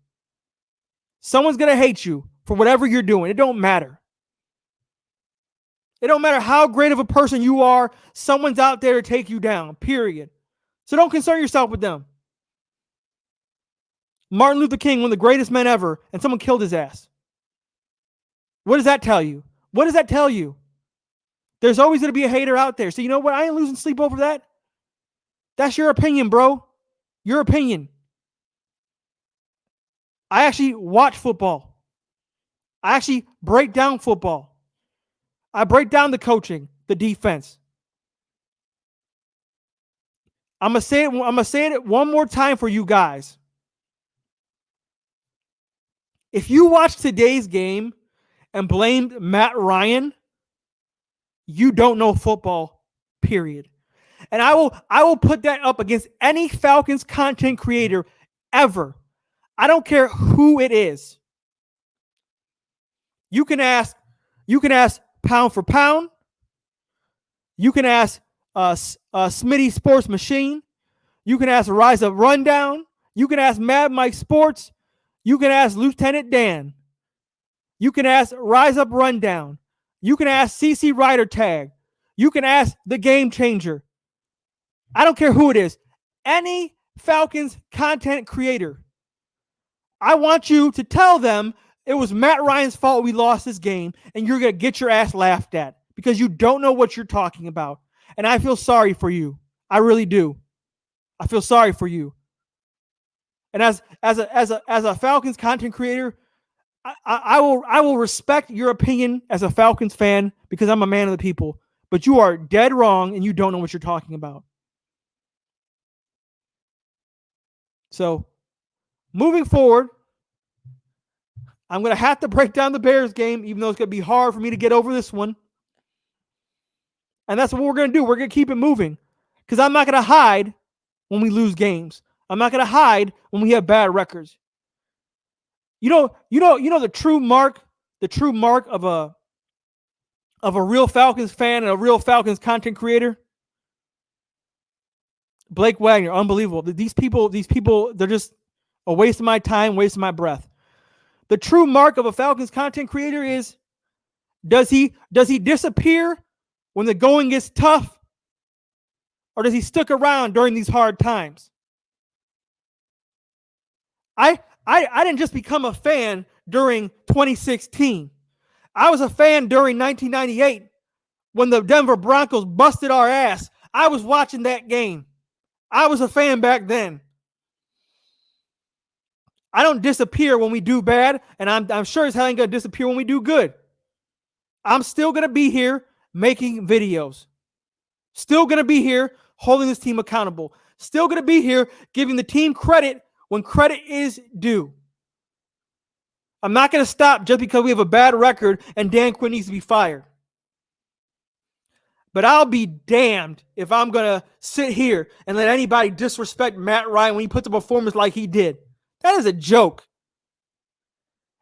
Someone's going to hate you for whatever you're doing. It don't matter. It don't matter how great of a person you are, someone's out there to take you down, period. So don't concern yourself with them. Martin Luther King, one of the greatest men ever, and someone killed his ass. What does that tell you? What does that tell you? There's always going to be a hater out there. So you know what? I ain't losing sleep over that. That's your opinion, bro. Your opinion. I actually watch football. I actually break down football. I break down the coaching, the defense. I'm gonna say it one more time for you guys. If you watched today's game and blamed Matt Ryan, you don't know football, period. And I will put that up against any Falcons content creator ever. I don't care who it is. You can ask Pound for Pound. You can ask Smitty Sports Machine. You can ask Rise Up Rundown. You can ask Mad Mike Sports. You can ask Lieutenant Dan. You can ask Rise Up Rundown. You can ask CC Rider Tag. You can ask the Game Changer. I don't care who it is. Any Falcons content creator. I want you to tell them it was Matt Ryan's fault we lost this game, and you're going to get your ass laughed at because you don't know what you're talking about. And I feel sorry for you. I really do. I feel sorry for you. And as a Falcons content creator, I will respect your opinion as a Falcons fan because I'm a man of the people. But you are dead wrong, and you don't know what you're talking about. So, moving forward, I'm going to have to break down the Bears game, even though it's going to be hard for me to get over this one. And that's what we're going to do. We're going to keep it moving because I'm not going to hide when we lose games. I'm not going to hide when we have bad records. You know the true mark of a real Falcons fan and a real Falcons content creator? Blake Wagner, unbelievable. These people, they're just a waste of my time, waste of my breath. The true mark of a Falcons content creator is, does he disappear when the going gets tough? Or does he stick around during these hard times? I didn't just become a fan during 2016. I was a fan during 1998 when the Denver Broncos busted our ass. I was watching that game. I was a fan back then. I don't disappear when we do bad, and I'm sure as hell ain't going to disappear when we do good. I'm still going to be here making videos. Still going to be here holding this team accountable. Still going to be here giving the team credit when credit is due. I'm not going to stop just because we have a bad record and Dan Quinn needs to be fired. But I'll be damned if I'm going to sit here and let anybody disrespect Matt Ryan when he puts a performance like he did. That is a joke.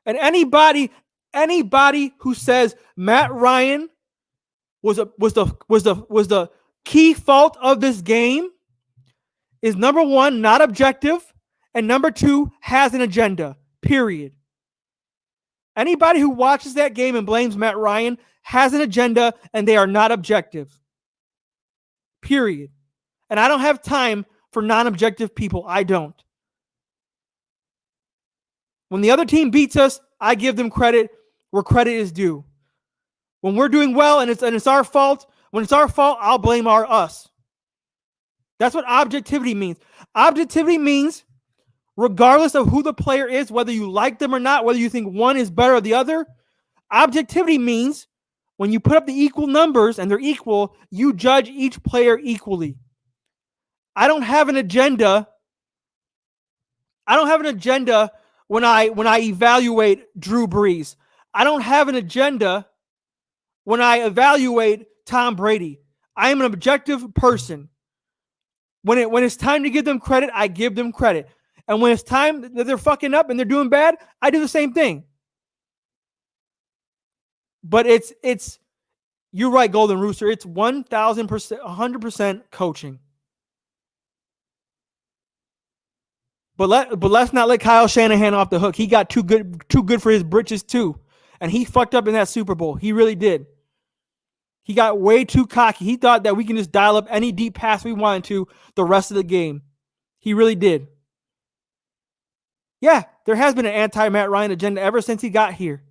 And anybody who says Matt Ryan was the key fault of this game is, number one, not objective, and number two, has an agenda. Period. Anybody who watches that game and blames Matt Ryan has an agenda, and they are not objective. Period. And I don't have time for non-objective people. I don't. When the other team beats us, I give them credit where credit is due. When we're doing well and it's our fault, when it's our fault, I'll blame us. That's what objectivity means. Objectivity means, regardless of who the player is, whether you like them or not, whether you think one is better than the other, objectivity means when you put up the equal numbers and they're equal, you judge each player equally. I don't have an agenda. When I evaluate Drew Brees. I don't have an agenda when I evaluate Tom Brady. I am an objective person. When it's time to give them credit, I give them credit. And when it's time that they're fucking up and they're doing bad, I do the same thing. But it's you're right, Golden Rooster. It's 1,000%, 100% coaching. But let's not let Kyle Shanahan off the hook. He got too good for his britches too. And he fucked up in that Super Bowl. He really did. He got way too cocky. He thought that we can just dial up any deep pass we wanted to the rest of the game. He really did. Yeah, there has been an anti-Matt Ryan agenda ever since he got here.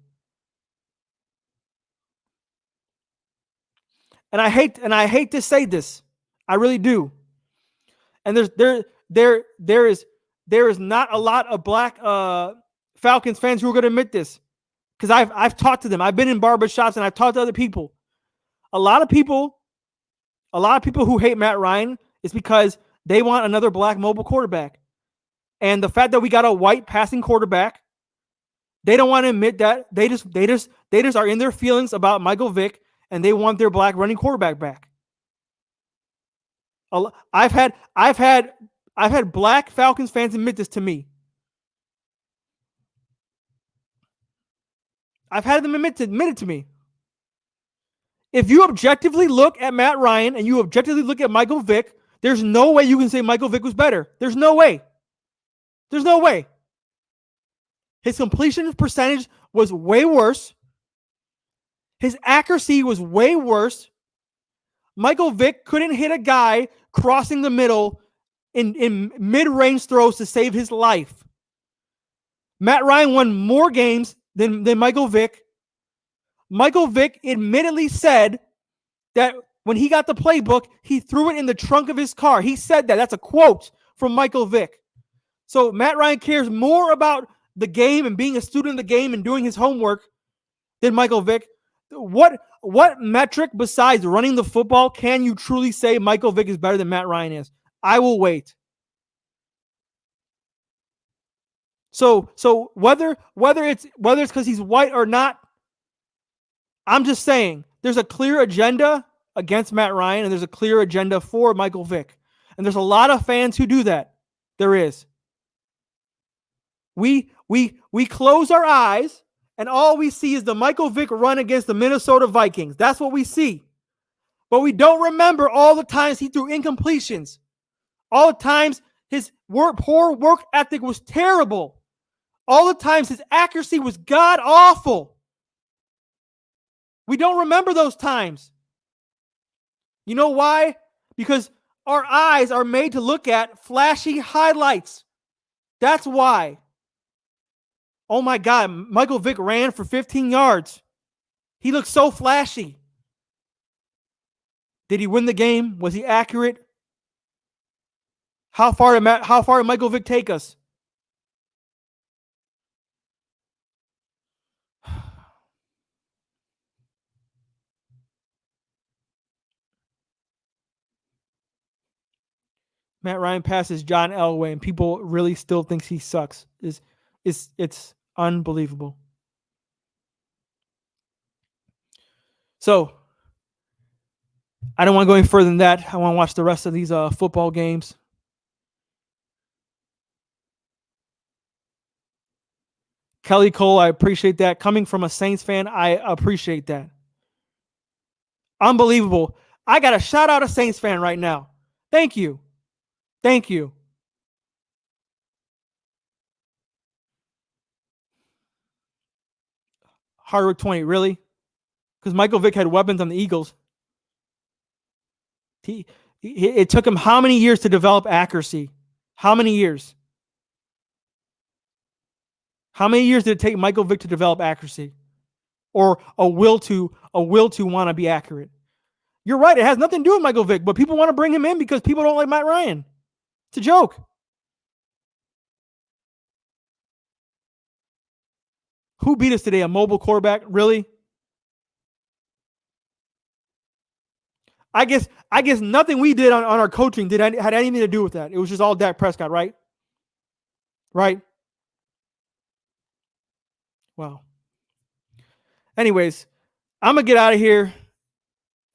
And I hate to say this. I really do. And there is not a lot of black Falcons fans who are going to admit this, because I've talked to them. I've been in barbershops and I've talked to other people. A lot of people who hate Matt Ryan is because they want another black mobile quarterback. And the fact that we got a white passing quarterback, they don't want to admit that. They just are in their feelings about Michael Vick, and they want their black running quarterback back. I've had black Falcons fans admit this to me. I've had them admit it to me. If you objectively look at Matt Ryan and you objectively look at Michael Vick, there's no way you can say Michael Vick was better. There's no way. There's no way. His completion percentage was way worse. His accuracy was way worse. Michael Vick couldn't hit a guy crossing the middle in mid-range throws to save his life. Matt Ryan won more games than Michael Vick. Michael Vick admittedly said that when he got the playbook, he threw it in the trunk of his car. He said that. That's a quote from Michael Vick. So Matt Ryan cares more about the game and being a student of the game and doing his homework than Michael Vick. What metric besides running the football can you truly say Michael Vick is better than Matt Ryan is? I will wait. So whether it's because he's white or not, I'm just saying there's a clear agenda against Matt Ryan and there's a clear agenda for Michael Vick. And there's a lot of fans who do that. There is. We close our eyes and all we see is the Michael Vick run against the Minnesota Vikings. That's what we see. But we don't remember all the times he threw incompletions. All the times his poor work ethic was terrible. All the times his accuracy was god awful. We don't remember those times. You know why? Because our eyes are made to look at flashy highlights. That's why. Oh my God, Michael Vick ran for 15 yards. He looked so flashy. Did he win the game? Was he accurate? How far did Michael Vick take us? Matt Ryan passes John Elway, and people really still thinks he sucks. It's unbelievable. So I don't want to go any further than that. I want to watch the rest of these football games. Kelly Cole, I appreciate that. Coming from a Saints fan, I appreciate that. Unbelievable. I got to shout out a Saints fan right now. Thank you. Thank you. Hardwick 20, really? Because Michael Vick had weapons on the Eagles. It took him how many years to develop accuracy? How many years? How many years did it take Michael Vick to develop accuracy? Or a will to want to be accurate? You're right. It has nothing to do with Michael Vick, but people want to bring him in because people don't like Matt Ryan. It's a joke. Who beat us today? A mobile quarterback? Really? I guess nothing we did on our coaching had anything to do with that. It was just all Dak Prescott, right? Right? Wow. Anyways, I'm going to get out of here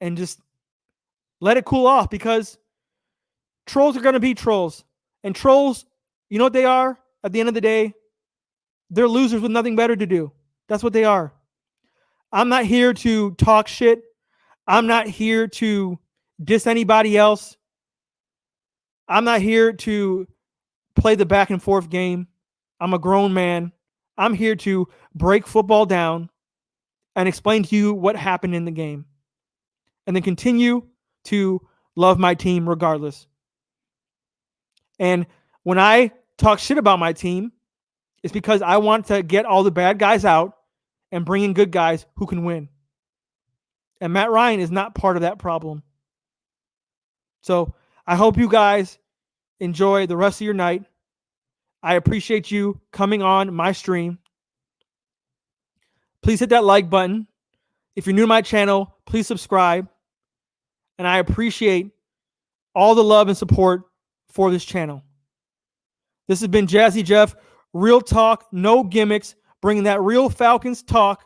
and just let it cool off because trolls are going to be trolls. And trolls, you know what they are? At the end of the day, they're losers with nothing better to do. That's what they are. I'm not here to talk shit. I'm not here to diss anybody else. I'm not here to play the back and forth game. I'm a grown man. I'm here to break football down and explain to you what happened in the game. And then continue to love my team regardless. And when I talk shit about my team, it's because I want to get all the bad guys out and bring in good guys who can win. And Matt Ryan is not part of that problem. So I hope you guys enjoy the rest of your night. I appreciate you coming on my stream. Please hit that like button. If you're new to my channel, please subscribe. And I appreciate all the love and support for this channel. This has been Jazzy Jeff. Real talk, no gimmicks, bringing that real Falcons talk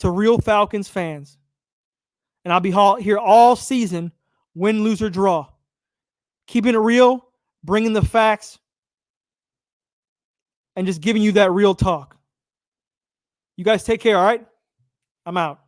to real Falcons fans. And I'll be here all season, win, lose, or draw. Keeping it real, bringing the facts, and just giving you that real talk. You guys take care, all right? I'm out.